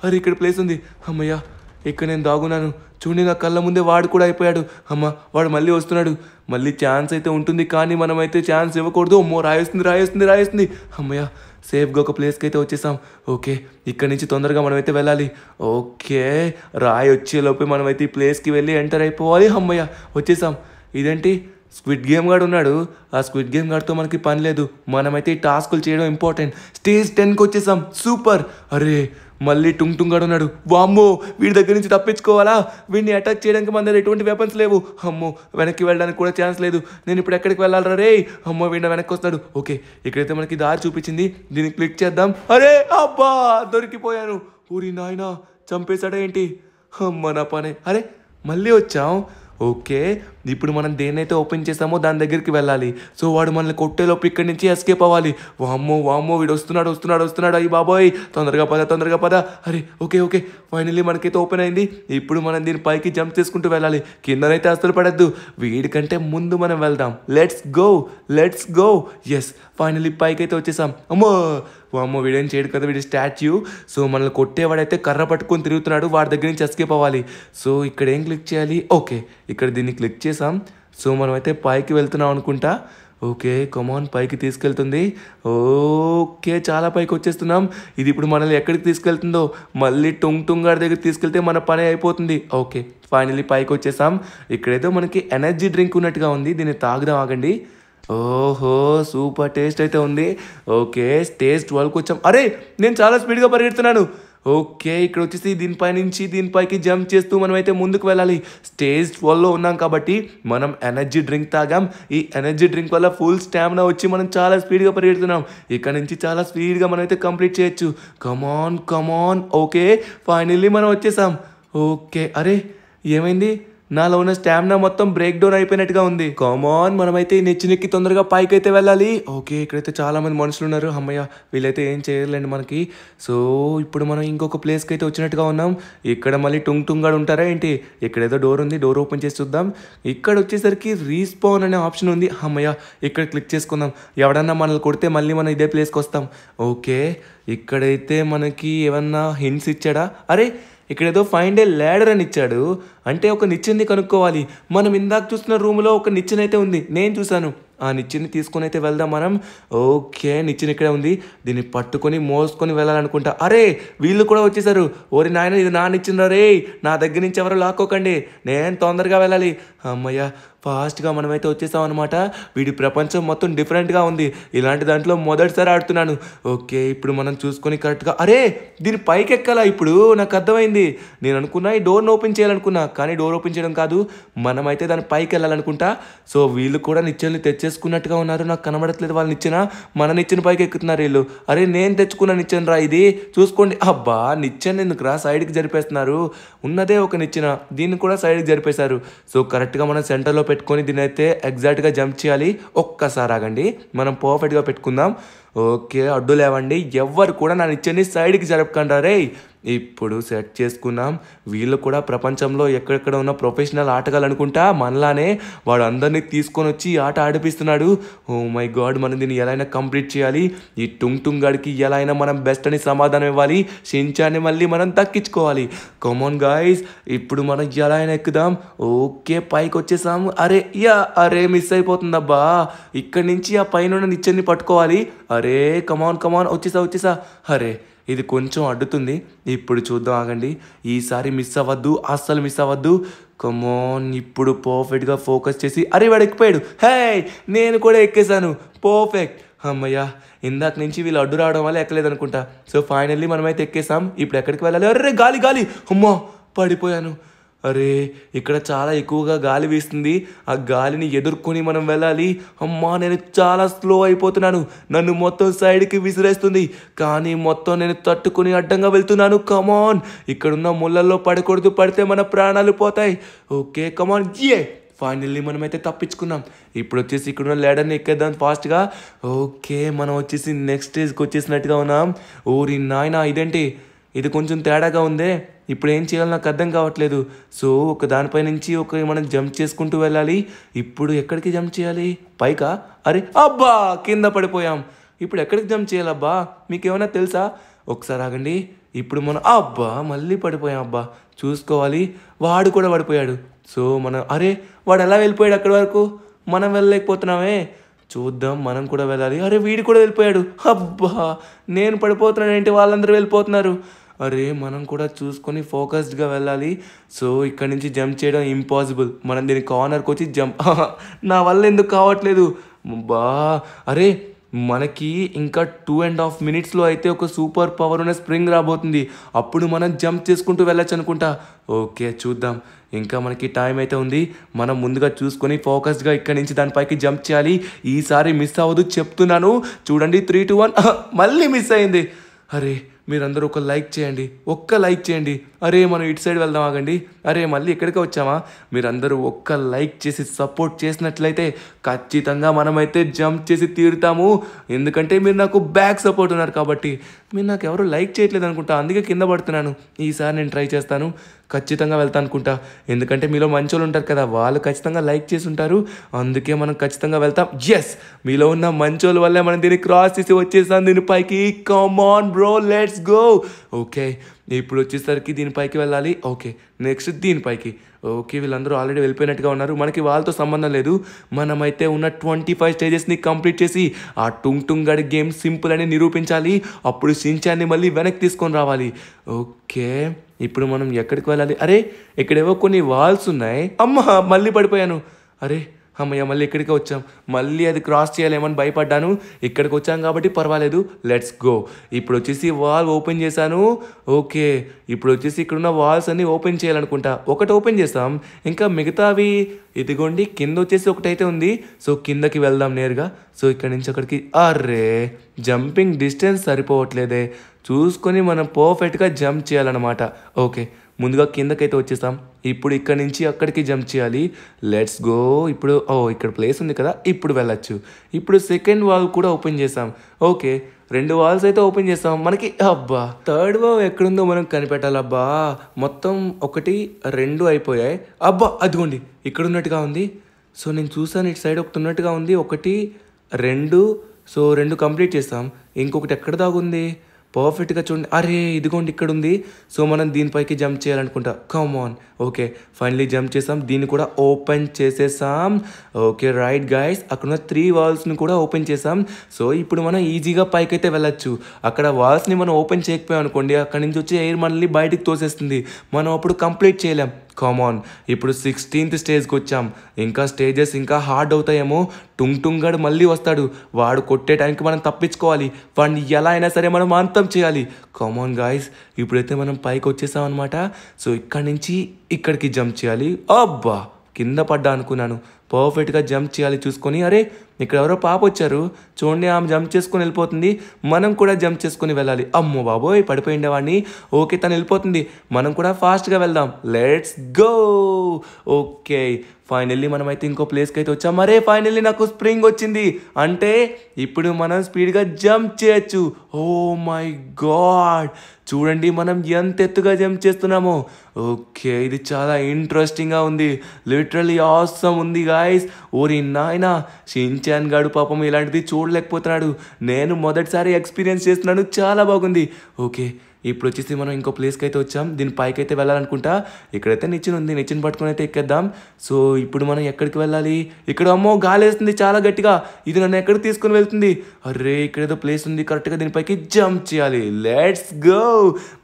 అరే ఇక్కడ ప్లేస్ ఉంది. అమ్మయ్య ఇక్కడ నేను దాగున్నాను. చూడండి నా కళ్ళ ముందే వాడు కూడా అయిపోయాడు. అమ్మ వాడు మళ్ళీ వస్తున్నాడు. మళ్ళీ ఛాన్స్ అయితే ఉంటుంది, కానీ మనమైతే ఛాన్స్ ఇవ్వకూడదు. అమ్మో రాయి వస్తుంది. అమ్మయ్య సేఫ్గా ఒక ప్లేస్కి అయితే వచ్చేసాం. ఓకే ఇక్కడ నుంచి తొందరగా మనమైతే వెళ్ళాలి. ఓకే రాయి వచ్చేలోపే మనమైతే ఈ ప్లేస్కి వెళ్ళి ఎంటర్ అయిపోవాలి. అమ్మయ్య వచ్చేసాం. ఇదేంటి స్క్విడ్ గేమ్ గాడు ఉన్నాడు. ఆ స్క్విడ్ గేమ్ గాడితో మనకి పని లేదు, మనమైతే ఈ టాస్కులు చేయడం ఇంపార్టెంట్. స్టేజ్ 10కి వచ్చేసాం, సూపర్. అరే మళ్ళీ టుంగ్ టుంగ్ గాడు ఉన్నాడు. వామ్మో వీడి దగ్గర నుంచి తప్పించుకోవాలా? వీడిని అటాక్ చేయడానికి మన దగ్గర ఎటువంటి వెపన్స్ లేవు. అమ్మో వెనక్కి వెళ్ళడానికి కూడా ఛాన్స్ లేదు. నేను ఇప్పుడు ఎక్కడికి వెళ్ళాలరా రే? అమ్మో వీడిని వెనక్కి వస్తాడు. ఓకే ఇక్కడైతే మనకి దారి చూపించింది, దీన్ని క్లిక్ చేద్దాం. అరే అబ్బా దొరికిపోయాను. ఊరి నాయనా చంపేశాడా ఏంటి? అమ్మ నా పనే. అరే మళ్ళీ వచ్చాం. ఓకే ఇప్పుడు మనం దేన్నైతే ఓపెన్ చేసామో దాని దగ్గరికి వెళ్ళాలి. సో వాడు మనల్ని కొట్టేలోపు ఇక్కడి నుంచి ఎస్కేప్ అవ్వాలి. వామ్మో వీడు వస్తున్నాడు. అయ్యి బాబోయ్ తొందరగా పద. అరే ఓకే ఫైనల్లీ మనకైతే ఓపెన్ అయింది. ఇప్పుడు మనం దీని పైకి జంప్ చేసుకుంటూ వెళ్ళాలి. కిందనైతే అస్సలు పడద్దు, వీడికంటే ముందు మనం వెళ్దాం. Let's go. ఎస్ ఫైనల్లీ పైకి అయితే వచ్చేసాం. వామ్మో వీడేం చేయడు కదా, వీడి స్టాచ్యూ. సో మనల్ని కొట్టేవాడైతే కర్ర పట్టుకొని తిరుగుతున్నాడు, వాడి దగ్గర నుంచి ఎస్కేప్ అవ్వాలి. సో ఇక్కడ ఏం క్లిక్ చేయాలి? ఓకే ఇక్కడ దీన్ని క్లిక్ చేసాం. సో మనమైతే పైకి వెళ్తున్నాం అనుకుంటా. ఓకే కమాన్ పైకి తీసుకెళ్తుంది. ఓకే చాలా పైకి వచ్చేస్తున్నాం. ఇది ఇప్పుడు మనల్ని ఎక్కడికి తీసుకెళ్తుందో, మళ్ళీ టుంగ్ గారి దగ్గర తీసుకెళ్తే మన పని అయిపోతుంది. ఓకే ఫైనల్లీ పైకి వచ్చేసాం. ఇక్కడేదో మనకి ఎనర్జీ డ్రింక్ ఉన్నట్టుగా ఉంది, దీన్ని తాగుదాం ఆగండి. ఓహో సూపర్ టేస్ట్ అయితే ఉంది. ఓకే స్టేజ్ 12కి వచ్చాం. అరే నేను చాలా స్పీడ్గా పరిగెడుతున్నాను. ఓకే ఇక్కడ వచ్చేసి దీనిపై నుంచి దీనిపైకి జంప్ చేస్తూ మనమైతే ముందుకు వెళ్ళాలి. స్టేజ్ 12లో ఉన్నాం కాబట్టి మనం ఎనర్జీ డ్రింక్ తాగాం. ఈ ఎనర్జీ డ్రింక్ వల్ల ఫుల్ స్టామినా వచ్చి మనం చాలా స్పీడ్గా పరిగెడుతున్నాం. ఇక్కడ నుంచి చాలా స్పీడ్గా మనమైతే కంప్లీట్ చేయొచ్చు. కమాన్. ఓకే ఫైనల్లీ మనం వచ్చేసాం. ఓకే అరే ఏమైంది? నాలో ఉన్న స్టామినా మొత్తం బ్రేక్ డౌన్ అయిపోయినట్టుగా ఉంది. కామాన్, మనమైతే ఈ నెక్కి తొందరగా పైకి అయితే వెళ్ళాలి. ఓకే, ఇక్కడైతే చాలా మంది మనుషులు ఉన్నారు. అమ్మయ్య, వీళ్ళైతే ఏం చేయలేండి మనకి. సో ఇప్పుడు మనం ఇంకొక ప్లేస్కి అయితే వచ్చినట్టుగా ఉన్నాం. ఇక్కడ మళ్ళీ టుంగాడు ఉంటారా ఏంటి? ఇక్కడ ఏదో డోర్ ఉంది, డోర్ ఓపెన్ చేసి చూద్దాం. ఇక్కడ వచ్చేసరికి రీస్పాన్ అనే ఆప్షన్ ఉంది. అమ్మయ్య, ఇక్కడ క్లిక్ చేసుకుందాం. ఎవడన్నా మనల్ని కొడితే మళ్ళీ మనం ఇదే ప్లేస్కి వస్తాం. ఓకే, ఇక్కడైతే మనకి ఏమన్నా హింట్స్ ఇచ్చాడా? అరే, ఇక్కడ ఏదో ఫైండ్ ఏ ల్యాడర్ అని ఇచ్చాడు. అంటే ఒక నిచ్చెన్ని కనుక్కోవాలి. మనం ఇందాక చూస్తున్న రూమ్లో ఒక నిచ్చెన అయితే ఉంది, నేను చూసాను. ఆ నిచ్చెని తీసుకొని అయితే వెళ్దాం మనం. ఓకే, నిచ్చెన ఇక్కడే ఉంది. దీన్ని పట్టుకొని మోసుకొని వెళ్ళాలనుకుంటా. అరే, వీళ్ళు కూడా వచ్చేసారు. ఓరి నాయన, ఇది నా నిచ్చెన రే, నా దగ్గర నుంచి ఎవరు లాక్కోకండి, నేను తొందరగా వెళ్ళాలి. అమ్మయ్య, ఫాస్ట్గా మనమైతే వచ్చేసాం అనమాట. వీడి ప్రపంచం మొత్తం డిఫరెంట్గా ఉంది. ఇలాంటి దాంట్లో మొదటిసారి ఆడుతున్నాను. ఓకే, ఇప్పుడు మనం చూసుకొని కరెక్ట్గా, అరే దీని పైకి ఎక్కాలా? ఇప్పుడు నాకు అర్థమైంది. నేను అనుకున్నా ఈ డోర్ని ఓపెన్ చేయాలనుకున్నా, కానీ డోర్ ఓపెన్ చేయడం కాదు, మనమైతే దాని పైకి వెళ్ళాలనుకుంటా. సో వీళ్ళు కూడా నిచ్చెనలు తెచ్చేసుకున్నట్టుగా ఉన్నారు. నాకు కనబడట్లేదు వాళ్ళు నిచ్చెన. మన నిచ్చెన పైకి ఎక్కుతున్నారు వీళ్ళు. అరే, నేను తెచ్చుకున్న నిచ్చెన రా ఇది, చూసుకోండి. అబ్బా, నిచ్చెన ఎందుకురా సైడ్కి జరిపేస్తున్నారు? ఉన్నదే ఒక నిచ్చెన, దీన్ని కూడా సైడ్కి జరిపేశారు. సో కరెక్ట్గా మనం సెంటర్లో పెట్టుకొని దీని అయితే ఎగ్జాక్ట్గా జంప్ చేయాలి. ఒక్కసారి ఆగండి, మనం పర్ఫెక్ట్గా పెట్టుకుందాం. ఓకే, అడ్డు లేవండి, ఎవ్వరు కూడా నా నిచ్చెని సైడ్కి జరపకండి రే. ఇప్పుడు సెట్ చేసుకున్నాం. వీళ్ళు కూడా ప్రపంచంలో ఎక్కడెక్కడ ఉన్న ప్రొఫెషనల్ ఆటగాళ్ళు అనుకుంటా. మనలానే వాడు అందరినీ తీసుకొని వచ్చి ఆట ఆడిపిస్తున్నాడు. ఓ మై గాడ్, మనం దీన్ని ఎలా అయినా కంప్లీట్ చేయాలి. ఈ టుంగాడికి ఎలా అయినా మనం బెస్ట్ అని సమాధానం ఇవ్వాలి. షించాన్ని మళ్ళీ మనం దక్కించుకోవాలి. కమాన్ గాయ్స్, ఇప్పుడు మనం ఎలా అయినా ఎక్కుదాం. ఓకే, పైకి వచ్చేసాము. అరే మిస్ అయిపోతుందబ్బా. ఇక్కడి నుంచి ఆ పైన నిచ్చెన్ని పట్టుకోవాలి. అరే కమాన్, వచ్చేసా. అరే, ఇది కొంచెం అడ్డుతుంది. ఇప్పుడు చూద్దాం, ఆగండి. ఈసారి మిస్ అవ్వద్దు, అస్సలు మిస్ అవ్వద్దు. కమాన్, ఇప్పుడు పర్ఫెక్ట్గా ఫోకస్ చేసి, అరే వాడు ఎక్కిపోయాడు. హే, నేను కూడా ఎక్కేసాను. పర్ఫెక్ట్. అమ్మయ్య, ఇందాక నుంచి వీళ్ళు అడ్డు రావడం వల్ల ఎక్కలేదనుకుంటా. సో ఫైనల్లీ మనమైతే ఎక్కేసాం. ఇప్పుడు ఎక్కడికి వెళ్ళాలి? అరే గాలి, అమ్మో పడిపోయాను. అరే, ఇక్కడ చాలా ఎక్కువగా గాలి వీస్తుంది. ఆ గాలిని ఎదుర్కొని మనం వెళ్ళాలి. అమ్మా, నేను చాలా స్లో అయిపోతున్నాను. నన్ను మొత్తం సైడ్కి విసిరేస్తుంది, కానీ మొత్తం నేను తట్టుకుని అడ్డంగా వెళ్తున్నాను. కమాన్, ఇక్కడున్న ముళ్ళల్లో పడకూడదు, పడితే మన ప్రాణాలు పోతాయి. ఓకే కమాన్, ఫైనల్లీ మనమైతే తప్పించుకున్నాం. ఇప్పుడు వచ్చేసి ఇక్కడున్న ల్యాడర్ని ఎక్కేద్దాం ఫాస్ట్గా. ఓకే, మనం వచ్చేసి నెక్స్ట్ స్టేజ్కి వచ్చేసినట్టుగా ఉన్నాం. ఓరి నాయనా, ఇదేంటి ఇది కొంచెం తేడాగా ఉందే. ఇప్పుడు ఏం చేయాలో నాకు అర్థం కావట్లేదు. సో ఒక దానిపై నుంచి మనం జంప్ చేసుకుంటూ వెళ్ళాలి. ఇప్పుడు ఎక్కడికి జంప్ చేయాలి? పైకా? అరే అబ్బా, కింద పడిపోయాం. ఇప్పుడు ఎక్కడికి జంప్ చేయాలబ్బా? మీకేమైనా తెలుసా? ఒకసారి ఆగండి. ఇప్పుడు మనం అబ్బా మళ్ళీ పడిపోయాం. అబ్బా చూసుకోవాలి. వాడు కూడా పడిపోయాడు. సో అరే వాడు ఎలా వెళ్ళిపోయాడు అక్కడి వరకు? మనం వెళ్ళలేకపోతున్నామే. చూద్దాం, మనం కూడా వెళ్ళాలి. అరే వీడు కూడా వెళ్ళిపోయాడు. అబ్బా, నేను పడిపోతున్నాను ఏంటి, వాళ్ళందరూ వెళ్ళిపోతున్నారు. అరే మనం కూడా చూసుకొని ఫోకస్డ్గా వెళ్ళాలి. సో ఇక్కడ నుంచి జంప్ చేయడం ఇంపాసిబుల్. మనం దీని కార్నర్కి వచ్చి జంప్ నా వల్ల ఎందుకు కావట్లేదు అరే మనకి ఇంకా 2.5 minutesలో అయితే ఒక సూపర్ పవర్ ఉన్న స్ప్రింగ్ రాబోతుంది. అప్పుడు మనం జంప్ చేసుకుంటూ వెళ్ళచ్చు అనుకుంటా. ఓకే చూద్దాం, ఇంకా మనకి టైం అయితే ఉంది. మనం ముందుగా చూసుకొని ఫోకస్డ్గా ఇక్కడి నుంచి దానిపైకి జంప్ చేయాలి. ఈసారి మిస్ అవ్వదు చెప్తున్నాను. చూడండి 3, 2, 1 మళ్ళీ మిస్ అయింది. అరే మీరందరూ ఒక లైక్ చేయండి, ఒక్క లైక్ చేయండి. అరే మనం ఇటు సైడ్ వెళ్దాం, ఆగండి. అరే మళ్ళీ ఎక్కడికి వచ్చామా? మీరందరూ ఒక్క లైక్ చేసి సపోర్ట్ చేసినట్లయితే ఖచ్చితంగా మనమైతే జంప్ చేసి తీరుతాము. ఎందుకంటే మీరు నాకు బ్యాక్ సపోర్ట్ ఉన్నారు కాబట్టి. మీరు నాకు ఎవరు లైక్ చేయట్లేదు అనుకుంటా, అందుకే కింద పడుతున్నాను. ఈసారి నేను ట్రై చేస్తాను, ఖచ్చితంగా వెళ్తాను అనుకుంటా. ఎందుకంటే మీలో మంచోళ్ళు ఉంటారు కదా, వాళ్ళు ఖచ్చితంగా లైక్ చేసి ఉంటారు. అందుకే మనం ఖచ్చితంగా వెళ్తాం. ఎస్, మీలో ఉన్న మంచోళ్ళ వల్లే మనం దీన్ని క్రాస్ చేసి వచ్చేసాం దీనిపైకి. Come on bro, let's go. Okay ఇప్పుడు వచ్చేసరికి దీనిపైకి వెళ్ళాలి. ఓకే నెక్స్ట్ దీనిపైకి. ఓకే వీళ్ళందరూ ఆల్రెడీ వెళ్ళిపోయినట్టుగా ఉన్నారు, మనకి వాళ్ళతో సంబంధం లేదు. మనమైతే ఉన్న 25 స్టేజెస్ని కంప్లీట్ చేసి ఆ టుంగ్ గడి గేమ్ సింపుల్ అని నిరూపించాలి. అప్పుడు షించాన్ని మళ్ళీ వెనక్కి తీసుకొని రావాలి. ఓకే ఇప్పుడు మనం ఎక్కడికి వెళ్ళాలి? అరే ఇక్కడేవో కొన్ని వాల్స్ ఉన్నాయి. అమ్మ మళ్ళీ పడిపోయాను. అరే అమ్మయ్య మళ్ళీ ఇక్కడికే వచ్చాం. మళ్ళీ అది క్రాస్ చేయాలేమని భయపడ్డాను. ఇక్కడికి వచ్చాం కాబట్టి పర్వాలేదు, లెట్స్ గో. ఇప్పుడు వచ్చేసి వాల్ ఓపెన్ చేశాను. ఓకే ఇప్పుడు వచ్చేసి ఇక్కడున్న వాల్స్ అన్ని ఓపెన్ చేయాలనుకుంటా. ఒకటి ఓపెన్ చేస్తాం, ఇంకా మిగతావి ఇదిగోండి కింద వచ్చేసి ఒకటైతే ఉంది. సో కిందకి వెళ్దాం నేరుగా. సో ఇక్కడ నుంచి అక్కడికి. అరే జంపింగ్ డిస్టెన్స్ సరిపోవట్లేదే, చూసుకొని మనం పర్ఫెక్ట్గా జంప్ చేయాలన్నమాట. ఓకే ముందుగా కిందకైతే వచ్చేసాం. ఇప్పుడు ఇక్కడ నుంచి అక్కడికి జంప్ చేయాలి. Let's go. ఇప్పుడు ఇక్కడ ప్లేస్ ఉంది కదా, ఇప్పుడు వెళ్ళచ్చు. ఇప్పుడు సెకండ్ వాల్ కూడా ఓపెన్ చేసాం. ఓకే, 2 వాల్స్ అయితే ఓపెన్ చేసాం. మనకి అబ్బా థర్డ్ వాల్ ఎక్కడుందో మనం కనిపెట్టాలబ్బా. మొత్తం 1, 2 అయిపోయాయి. అబ్బా అదిగోండి ఇక్కడ ఉన్నట్టుగా ఉంది. సో నేను చూసాను ఇటు సైడ్ ఒకటి ఉన్నట్టుగా ఉంది. 1, 2. సో 2 కంప్లీట్ చేస్తాం. ఇంకొకటి ఎక్కడ దాగుంది పర్ఫెక్ట్గా చూడండి. అరే ఇదిగోండి ఇక్కడ ఉంది. సో మనం దీనిపైకి జంప్ చేయాలనుకుంటా. Come on. Okay finally jump చేసాం. దీన్ని కూడా ఓపెన్ చేసేసాం. ఓకే రైట్ గైస్, అక్కడ ఉన్న 3 వాల్స్ని కూడా ఓపెన్ చేసాం. సో ఇప్పుడు మనం ఈజీగా పైకి అయితే వెళ్ళచ్చు. అక్కడ వాల్స్ని మనం ఓపెన్ చేయకపోయాం అనుకోండి, అక్కడి నుంచి వచ్చే ఎయిర్ మనల్ని బయటికి తోసేస్తుంది. మనం అప్పుడు కంప్లీట్ చేయలేం. కామన్. ఇప్పుడు 16th స్టేజ్కి వచ్చాం. ఇంకా స్టేజెస్ ఇంకా హార్డ్ అవుతాయేమో. టుంగ్ గడు మళ్ళీ వస్తాడు. వాడు కొట్టే టైంకి మనం తప్పించుకోవాలి. వాడిని ఎలా అయినా సరే మనం అంతం చేయాలి. కామన్ గాయస్, ఇప్పుడైతే మనం పైకి వచ్చేసాం అనమాట. సో ఇక్కడి నుంచి ఇక్కడికి జంప్ చేయాలి. అబ్బా కింద పడ్డా అనుకున్నాను. పర్ఫెక్ట్గా జంప్ చేయాలి చూసుకొని. అరే ఇక్కడ ఎవరో పాప వచ్చారు చూడండి, ఆమె జంప్ చేసుకొని వెళ్ళిపోతుంది. మనం కూడా జంప్ చేసుకొని వెళ్ళాలి. అమ్మో బాబోయ్ పడిపోయిండేవాడిని. ఓకే తను వెళ్ళిపోతుంది, మనం కూడా ఫాస్ట్గా వెళ్దాం. Let's go. ఓకే ఫైనల్లీ మనమైతే ఇంకో ప్లేస్కి అయితే వచ్చాం. మరే ఫైనల్లీ నాకు స్ప్రింగ్ వచ్చింది. అంటే ఇప్పుడు మనం స్పీడ్గా జంప్ చేయొచ్చు. ఓ మై గాడ్, చూడండి మనం ఎంత ఎత్తుగా జంప్ చేస్తున్నామో. ఓకే ఇది చాలా ఇంట్రెస్టింగ్గా ఉంది. లిటరల్లీ ఆసమ్ ఉంది గాయస్. ఓరి నాయనా, షిన్చాన్ గాడు పాపం ఇలాంటిది చూడలేకపోతున్నాడు. నేను మొదటిసారి ఎక్స్పీరియన్స్ చేస్తున్నాను, చాలా బాగుంది. ఓకే ఇప్పుడు వచ్చేసి మనం ఇంకో ప్లేస్కి అయితే వచ్చాం. దీని పైకి అయితే వెళ్ళాలనుకుంటా. ఇక్కడైతే నిచ్చెన ఉంది, నిచ్చెన పట్టుకొని అయితే ఎక్కేద్దాం. సో ఇప్పుడు మనం ఎక్కడికి వెళ్ళాలి? ఇక్కడ అమ్మో గాలి వేస్తుంది చాలా గట్టిగా. ఇది నన్ను ఎక్కడికి తీసుకుని వెళ్తుంది? అరే ఇక్కడ ఏదో ప్లేస్ ఉంది, కరెక్ట్గా దీనిపైకి జంప్ చేయాలి. Let's go.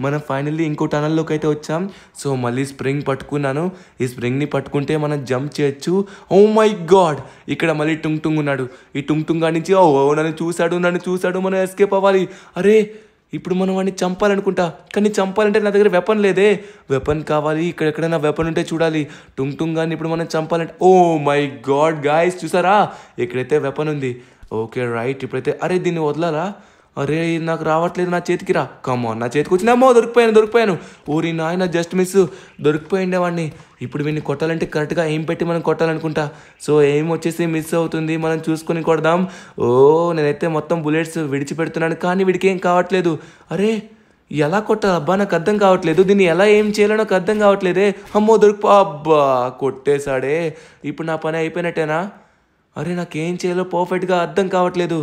మనం ఫైనల్లీ ఇంకో టనల్లోకి అయితే వచ్చాం. సో మళ్ళీ స్ప్రింగ్ పట్టుకున్నాను. ఈ స్ప్రింగ్ని పట్టుకుంటే మనం జంప్ చేయొచ్చు. ఓ మై గాడ్, ఇక్కడ మళ్ళీ టుంగ్ ఉన్నాడు. ఈ టుంగ్ నుంచి నన్ను చూశాడు. మనం ఎస్కేప్ అవ్వాలి. అరే ఇప్పుడు మనం వాడిని చంపాలనుకుంటా, కానీ చంపాలంటే నా దగ్గర వెపన్ లేదే. వెపన్ కావాలి. ఇక్కడెక్కడైనా వెపన్ ఉంటే చూడాలి. టుంగ్ గాని ఇప్పుడు మనం చంపాలంటే. ఓ మై గాడ్ గాయస్, చూసారా ఇక్కడైతే వెపన్ ఉంది. ఓకే రైట్, ఇప్పుడైతే అరే దీన్ని వదలాలా? అరే నాకు రావట్లేదు, నా చేతికి రా. కమాన్, నా చేతికి వచ్చిందేమో. దొరికిపోయాను. ఊరి నాయన జస్ట్ మిస్, దొరికిపోయిండేవాడిని. ఇప్పుడు వీడిని కొట్టాలంటే కరెక్ట్గా ఎయిమ్ పెట్టి మనం కొట్టాలనుకుంటా. సో ఎయిమ్ వచ్చేసి మిస్ అవుతుంది, మనం చూసుకొని కొడదాం. నేనైతే మొత్తం బుల్లెట్స్ విడిచిపెడుతున్నాను, కానీ వీడికి ఏం కావట్లేదు. అరే ఎలా కొట్టాలబ్బా నాకు అర్థం కావట్లేదు. దీన్ని ఎలా ఏం చేయాలో నాకు అర్థం కావట్లేదే. అమ్మో అబ్బా కొట్టేశాడే. ఇప్పుడు నా పని అయిపోయినట్టేనా? అరే నాకేం చేయాలో పర్ఫెక్ట్గా అర్థం కావట్లేదు.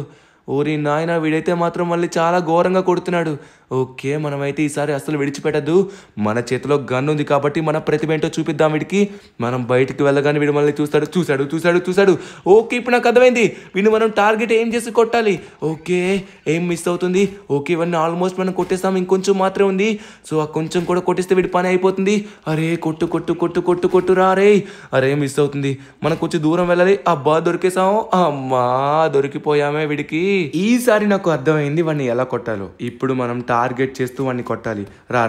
ఓరి నాయన, వీడైతే మాత్రం మళ్ళీ చాలా ఘోరంగా కొడుతున్నాడు. ఓకే మనమైతే ఈసారి అసలు విడిచిపెట్టద్దు. మన చేతిలో గన్ ఉంది కాబట్టి మన ప్రతిభ ఏంటో చూపిద్దాం వీడికి. మనం బయటికి వెళ్ళగానే వీడు మళ్ళీ చూస్తాడు. ఓకే ఇప్పుడు నాకు అర్థమైంది. వీడిని మనం టార్గెట్ ఏం చేసి కొట్టాలి. ఓకే ఏం మిస్ అవుతుంది. ఓకే ఇవన్నీ ఆల్మోస్ట్ మనం కొట్టేస్తాం, ఇంకొంచెం మాత్రమే ఉంది. సో ఆ కొంచెం కూడా కొట్టిస్తే వీడి పని అయిపోతుంది. అరే కొట్టు రా రే. అరే మిస్ అవుతుంది, మనం కొంచెం దూరం వెళ్ళాలి. అబ్బా దొరికేసాము. అమ్మా దొరికిపోయామే వీడికి. ఈసారి నాకు అర్థమైంది వాడిని ఎలా కొట్టాలో. ఇప్పుడు మనం టార్గెట్ చేస్తూ వాడిని కొట్టాలి. రా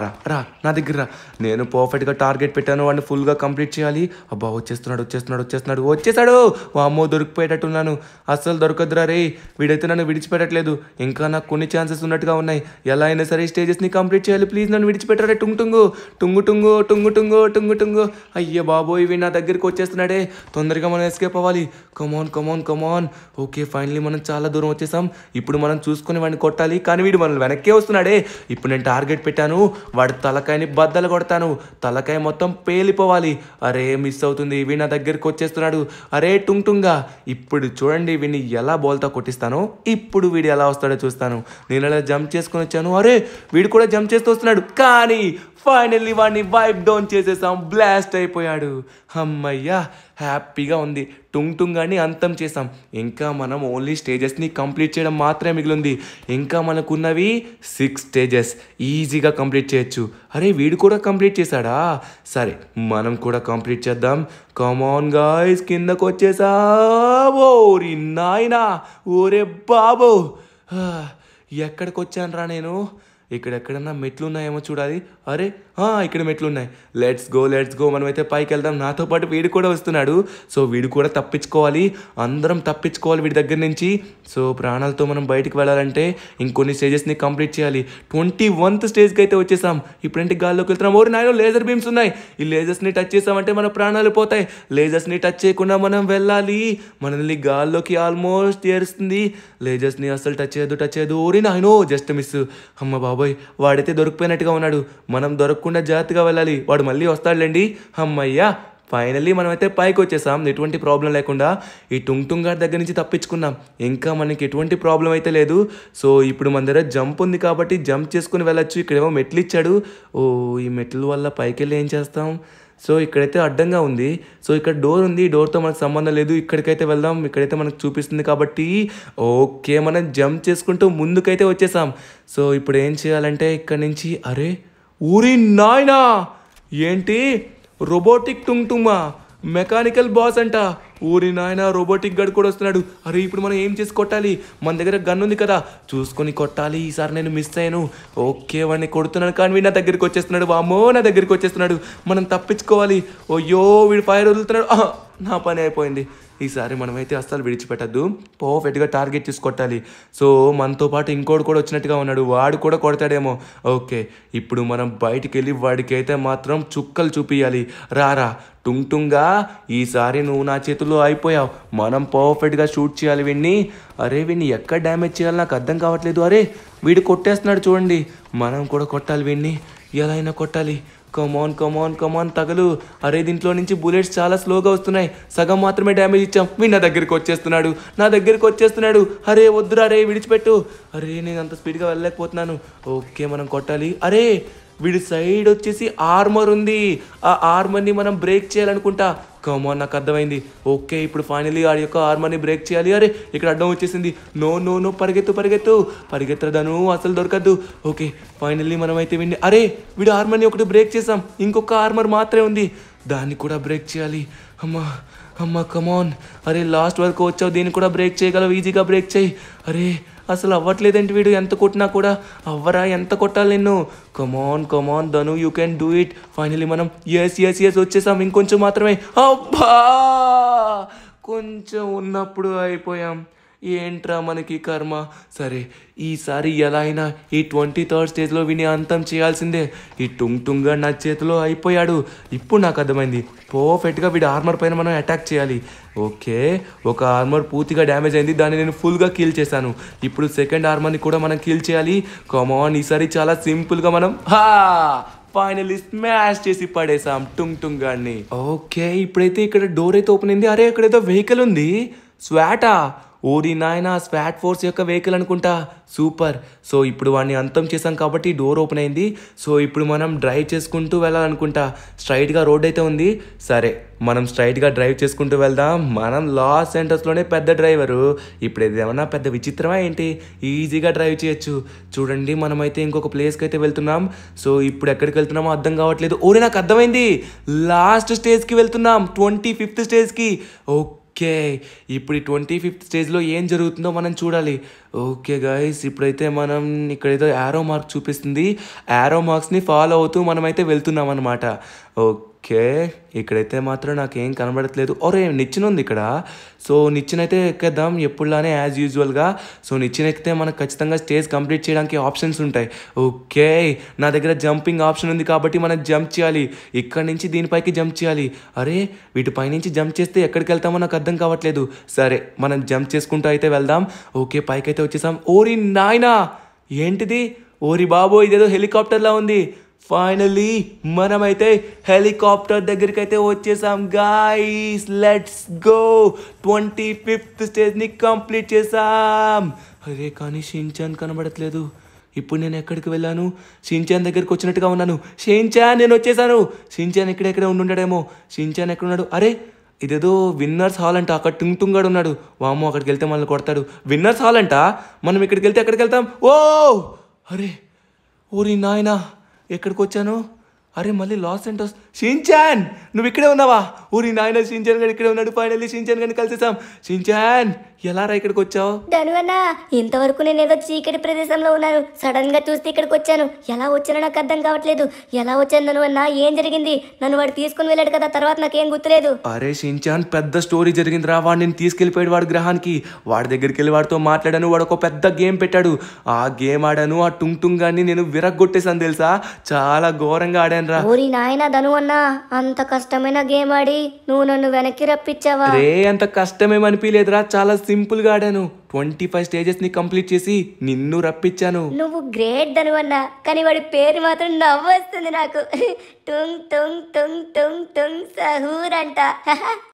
నా దగ్గర రా. నేను పర్ఫెక్ట్గా టార్గెట్ పెట్టాను, వాడిని ఫుల్గా కంప్లీట్ చేయాలి. అబ్బా వచ్చేసాడు. వామ్మో దొరికిపోయేటట్టున్నాను. అస్సలు దొరకదురా రే. వీడైతే నన్ను విడిచిపెట్టట్లేదు. ఇంకా నాకు కొన్ని ఛాన్సెస్ ఉన్నట్టుగా ఉన్నాయి. ఎలా అయినా సరే స్టేజెస్ని కంప్లీట్ చేయాలి. ప్లీజ్ నన్ను విడిచిపెట్టారే. టుంగు. అయ్యో బాబోయ్, ఇవి నా దగ్గరికి వచ్చేస్తున్నాడే. తొందరగా మనం ఎస్కేప్ అవ్వాలి. కమాన్. ఓకే ఫైనలీ మనం చాలా దూరం వచ్చేసాం. ఇప్పుడు మనం చూసుకొని వాడిని కొట్టాలి, కానీ వీడు మనల్ని వెనక్కే వస్తున్నాడే. ఇప్పుడు నేను టార్గెట్ పెట్టాను, వాడి తలకాయని బద్దలు కొడతాను. తలకాయ మొత్తం పేలిపోవాలి. అరే మిస్ అవుతుంది, వీడి నా దగ్గరికి వచ్చేస్తున్నాడు. అరే టుంగా. ఇప్పుడు చూడండి వీడిని ఎలా బోల్తా కొట్టిస్తాను. ఇప్పుడు వీడు ఎలా వస్తాడో చూస్తాను. నేను అలా జంప్ చేసుకొని వచ్చాను. అరే వీడు కూడా జంప్ చేస్తూ వస్తున్నాడు, కానీ ఫైనల్లీ వాడిని వైప్ డౌన్ చేసేసాం. బ్లాస్ట్ అయిపోయాడు. అమ్మయ్యా హ్యాపీగా ఉంది. టుంగాని అంతం చేసాం. ఇంకా మనం ఓన్లీ స్టేజెస్ని కంప్లీట్ చేయడం మాత్రమే మిగిలింది. ఇంకా మనకున్నవి 6 స్టేజెస్. ఈజీగా కంప్లీట్ చేయొచ్చు. అరే వీడు కూడా కంప్లీట్ చేశాడా? సరే మనం కూడా కంప్లీట్ చేద్దాం. కమాన్ గాయ్స్, కిందకు వచ్చేసా. ఓరి నాయనా, ఓరే బాబో, ఎక్కడికి వచ్చాను రా నేను. ఇక్కడ ఎక్కడన్నా మెట్లు ఉన్నాయేమో చూడాలి. అరే ఇక్కడ మెట్లు ఉన్నాయి. లెట్స్ గో మనమైతే పైకి వెళ్దాం. నాతో పాటు వీడు కూడా వస్తున్నాడు. సో వీడు కూడా తప్పించుకోవాలి, అందరం తప్పించుకోవాలి వీడి దగ్గర నుంచి. సో ప్రాణాలతో మనం బయటికి వెళ్ళాలంటే ఇంకొన్ని స్టేజెస్ని కంప్లీట్ చేయాలి. 21th స్టేజ్కి అయితే వచ్చేసాం. ఇప్పుడంటే గాల్లోకి వెళ్తున్నాం. ఓరి నాయనో లేజర్ బీమ్స్ ఉన్నాయి. ఈ లేజర్స్ని టచ్ చేసామంటే మన ప్రాణాలు పోతాయి. లేజర్స్ని టచ్ చేయకుండా మనం వెళ్ళాలి. మనల్ని గాల్లోకి ఆల్మోస్ట్ ఏరుస్తుంది. లేజర్స్ని అస్సలు టచ్ చేయదు. ఓరి నాయనో జస్ట్ మిస్. అమ్మ బాబోయ్, వాడైతే దొరికిపోయినట్టుగా ఉన్నాడు. మనం దొరకకుండా జాగ్రత్తగా వెళ్ళాలి. వాడు మళ్ళీ వస్తాడులేండి. అమ్మయ్యా, ఫైనల్లీ మనమైతే పైకి వచ్చేసాం ఎటువంటి ప్రాబ్లం లేకుండా. ఈ టుంగ్ గారి దగ్గర నుంచి తప్పించుకున్నాం. ఇంకా మనకి ఎటువంటి ప్రాబ్లం అయితే లేదు. సో ఇప్పుడు మన దగ్గర జంప్ ఉంది కాబట్టి జంప్ చేసుకుని వెళ్ళొచ్చు. ఇక్కడేమో మెట్లు ఇచ్చాడు. ఈ మెట్ల వల్ల పైకి వెళ్ళి ఏం చేస్తాం? సో ఇక్కడైతే అడ్డంగా ఉంది. సో ఇక్కడ డోర్ ఉంది. డోర్తో మనకు సంబంధం లేదు. ఇక్కడికైతే వెళ్దాం. ఇక్కడైతే మనకు చూపిస్తుంది కాబట్టి ఓకే, మనం జంప్ చేసుకుంటూ ముందుకైతే వచ్చేసాం. సో ఇప్పుడు ఏం చేయాలంటే ఇక్కడ నుంచి అరే ఊరి నాయనా, ఏంటి రోబోటిక్ టుంగ్మా, మెకానికల్ బాస్ అంట. ఊరి నాయన, రోబోటిక్ గడ్ కూడా వస్తున్నాడు. అరే ఇప్పుడు మనం ఏం చేసి కొట్టాలి? మన దగ్గర గన్ ఉంది కదా, చూసుకొని కొట్టాలి. ఈసారి నేను మిస్ అయ్యాను. ఓకే, వాడిని కొడుతున్నాను కానీ వీడు నా దగ్గరికి వచ్చేస్తున్నాడు. వామ్మో, నా దగ్గరికి వచ్చేస్తున్నాడు. మనం తప్పించుకోవాలి. అయ్యో వీడు ఫైర్ వదులుతున్నాడు. నా పని అయిపోయింది. ఈసారి మనమైతే అస్సలు విడిచిపెట్టద్దు. పర్ఫెక్ట్గా టార్గెట్ చేసి కొట్టాలి. సో మనతో పాటు ఇంకోటి కూడా వచ్చినట్టుగా ఉన్నాడు. వాడు కూడా కొడతాడేమో. ఓకే, ఇప్పుడు మనం బయటికి వెళ్ళి వాడికి అయితే మాత్రం చుక్కలు చూపియాలి. రారా టుంగా, ఈసారి నువ్వు నా చేతుల్లో అయిపోయావు. మనం పర్ఫెక్ట్గా షూట్ చేయాలి వీడిని. అరే వీడిని ఎక్కడ డ్యామేజ్ చేయాలి నాకు అర్థం కావట్లేదు. అరే వీడు కొట్టేస్తున్నాడు చూడండి. మనం కూడా కొట్టాలి వీడిని. ఎలా అయినా కొట్టాలి. కమాన్ తగలు. అరే దీంట్లో నుంచి బుల్లెట్స్ చాలా స్లోగా వస్తున్నాయి. సగం మాత్రమే డ్యామేజ్ ఇచ్చాం. వీడు నా దగ్గరికి వచ్చేస్తున్నాడు. అరే వద్దురా, అరే విడిచిపెట్టు. అరే నేను అంత స్పీడ్గా వెళ్ళలేకపోతున్నాను. ఓకే మనం కొట్టాలి. అరే వీడి సైడ్ వచ్చేసి ఆర్మర్ ఉంది. ఆ ఆర్మర్ని మనం బ్రేక్ చేయాలనుకుంటా. కమాన్, నాకు అర్థమైంది. ఓకే, ఇప్పుడు ఫైనలీ ఆ యొక్క ఆర్మర్ని బ్రేక్ చేయాలి. అరే ఇక్కడ అడ్డం వచ్చేసింది. నో పరిగెత్తదను, అసలు దొరకద్దు. ఓకే ఫైనల్లీ మనమైతే విండి. అరే వీడు ఆర్మర్ని ఒకటి బ్రేక్ చేసాం. ఇంకొక ఆర్మర్ మాత్రమే ఉంది, దాన్ని కూడా బ్రేక్ చేయాలి. అమ్మా కమాన్. అరే లాస్ట్ వరకు వచ్చావు, దీన్ని కూడా బ్రేక్ చేయగలవు. ఈజీగా బ్రేక్ చేయి. అరే అసలు అవ్వట్లేదంటే వీడు ఎంత కొట్టినా కూడా. అవ్వరా, ఎంత కొట్టాలి నిన్ను? Come on Dhanu, you can do it. Finally మనం ఎస్ వచ్చేసాం. ఇంకొంచెం మాత్రమే. అబ్బా, కొంచెం ఉన్నప్పుడు అయిపోయాం. ఏంట్రా మనకి కర్మ. సరే ఈసారి ఎలా అయినా ఈ 23rd స్టేజ్లో విని అంతం చేయాల్సిందే. ఈ టుంగా నా చేతిలో అయిపోయాడు. ఇప్పుడు నాకు అర్థమైంది. పర్ఫెక్ట్గా వీడి ఆర్మర్ పైన మనం అటాక్ చేయాలి. ఓకే, ఒక ఆర్మర్ పూర్తిగా డ్యామేజ్ అయింది, దాన్ని నేను ఫుల్గా కిల్ చేశాను. ఇప్పుడు సెకండ్ ఆర్మర్ని కూడా మనం కిల్ చేయాలి. కమాన్, ఈసారి చాలా సింపుల్గా మనం ఫైనల్లీ స్మాష్ చేసి పడేసాం టుంగాన్ని. ఓకే, ఇప్పుడైతే ఇక్కడ డోర్ అయితే ఓపెన్ అయింది. అరే ఇక్కడ ఏదో వెహికల్ ఉంది. స్వాటా, ఓరి నాయన, స్వాట్ ఫోర్స్ యొక్క వెహికల్ అనుకుంటా. సూపర్. సో ఇప్పుడు వాడిని అంతం చేసాం కాబట్టి డోర్ ఓపెన్ అయింది. సో ఇప్పుడు మనం డ్రైవ్ చేసుకుంటూ వెళ్ళాలనుకుంటా. స్ట్రైట్గా రోడ్ అయితే ఉంది. సరే మనం స్ట్రైట్గా డ్రైవ్ చేసుకుంటూ వెళ్దాం. మనం లాస్ ఏంజల్స్లోనే పెద్ద డ్రైవరు. ఇప్పుడు ఇది ఏమన్నా పెద్ద విచిత్రమా ఏంటి? ఈజీగా డ్రైవ్ చేయొచ్చు. చూడండి మనమైతే ఇంకొక ప్లేస్కి అయితే వెళ్తున్నాం. సో ఇప్పుడు ఎక్కడికి వెళ్తున్నామో అర్థం కావట్లేదు. ఓరే నాకు అర్థమైంది, లాస్ట్ స్టేజ్కి వెళ్తున్నాం, 25th స్టేజ్కి. ఓకే, ఇప్పుడు ఈ 25th స్టేజ్లో ఏం జరుగుతుందో మనం చూడాలి. ఓకే గైస్, ఇప్పుడైతే మనం ఇక్కడ ఏదో యారో మార్క్ చూపిస్తుంది. యారో మార్క్స్ని ఫాలో అవుతూ మనమైతే వెళ్తున్నాం అనమాట. ఓకే, ఇక్కడైతే మాత్రం నాకేం కనబడట్లేదు. ఒరే నిచ్చెన ఉంది ఇక్కడ. సో నిచ్చెన అయితే ఎక్కేద్దాం ఎప్పుడులానే యాజ్ యూజువల్గా. సో నిచ్చెన ఎక్కితే మనకు ఖచ్చితంగా స్టేజ్ కంప్లీట్ చేయడానికి ఆప్షన్స్ ఉంటాయి. ఓకే, నా దగ్గర జంపింగ్ ఆప్షన్ ఉంది కాబట్టి మనం జంప్ చేయాలి. ఇక్కడ నుంచి దీనిపైకి జంప్ చేయాలి. అరే వీటిపై నుంచి జంప్ చేస్తే ఎక్కడికి వెళ్తామో నాకు అర్థం కావట్లేదు. సరే మనం జంప్ చేసుకుంటూ అయితే వెళ్దాం. ఓకే పైకైతే వచ్చేసాం. ఓరి నాయనా, ఏంటిది? ఓరి బాబో, ఇదేదో హెలికాప్టర్లా ఉంది. ఫైనల్లీ మనమైతే హెలికాప్టర్ దగ్గరికి అయితే వచ్చేసాం గాయ్స్. లెట్స్ గో, 25th స్టేజ్ని కంప్లీట్ చేసాం. అరే కానీ షిన్చాన్ కనబడట్లేదు. ఇప్పుడు నేను ఎక్కడికి వెళ్ళాను? షిన్చాన్ దగ్గరికి వచ్చినట్టుగా ఉన్నాను. షిన్చాన్, నేను వచ్చేసాను. షిన్చాన్ ఎక్కడెక్కడ ఉండుంటాడేమో. షిన్చాన్ ఎక్కడున్నాడు? అరే ఇదేదో విన్నర్స్ హాల్ అంట. అక్కడ టుంగాడు ఉన్నాడు. వామో, అక్కడికి వెళ్తే మనల్ని కొడతాడు. విన్నర్స్ హాల్ అంట. మనం ఇక్కడికి వెళ్తే ఎక్కడికి వెళ్తాం? ఓ అరే, ఓరి నాయనా, ఎక్కడికి వచ్చాను? అరే మళ్ళీ లాస్ ఏంజల్స్. షిన్చాన్, నువ్వు ఇక్కడే ఉన్నావా? ఊరి నాయన, షిన్చాన్ గారు ఇక్కడే ఉన్నాడు. ఫైనల్లీ షిన్చాన్ గారిని కలిసేసాం. షిన్చాన్ ఎలా రా ఇక్కడికి వచ్చావు? ధనువన్న, ఇంతవరకు నేను ఏదో చీకటి ప్రదేశంలో ఉన్నాను. సడన్ గా చూస్తే ఇక్కడికి వచ్చాను. ఎలా వచ్చానో నాకు అర్థం కావట్లేదు. ఎలా వచ్చాను ధనువన్న? ఏం జరిగింది? నన్ను వాడు తీసుకుని వెళ్ళాడు కదా, తర్వాత నాకేం గుర్తులేదు. అరే షించాన్, పెద్ద స్టోరీ జరిగిందిరా. వాడు నేను తీసుకెళ్లిపోయాడు వాడి గ్రహానికి. వాడి దగ్గరికి వెళ్ళి వాడితో మాట్లాడాను. వాడు ఒక పెద్ద గేమ్ పెట్టాడు. ఆ గేమ్ ఆడాను. ఆ టుంగ్ టుంగ్ గాన్ని నేను విరగ్గొట్టేసాను తెలుసా. చాలా ఘోరంగా ఆడాను రా. ఓరి నాయనా ధనువన్న, అంత కష్టమైన గేమ్ ఆడి నువ్వు నన్ను వెనక్కి రప్పించావా? రే అంత కష్టమేమనిపించలేదురా, చాలా సింపుల్ గా ఆడాను. 25 స్టేజెస్ ని కంప్లీట్ చేసి నిన్ను రప్పించాను. నువ్వు గ్రేట్ ధనువన్న, కానీ వాడి పేరు మాత్రం నవ్వొస్తుంది నాకు. టుంగ్ టుంగ్ టుంగ్ టుంగ్ టుంగ్ సహూర్ అంట.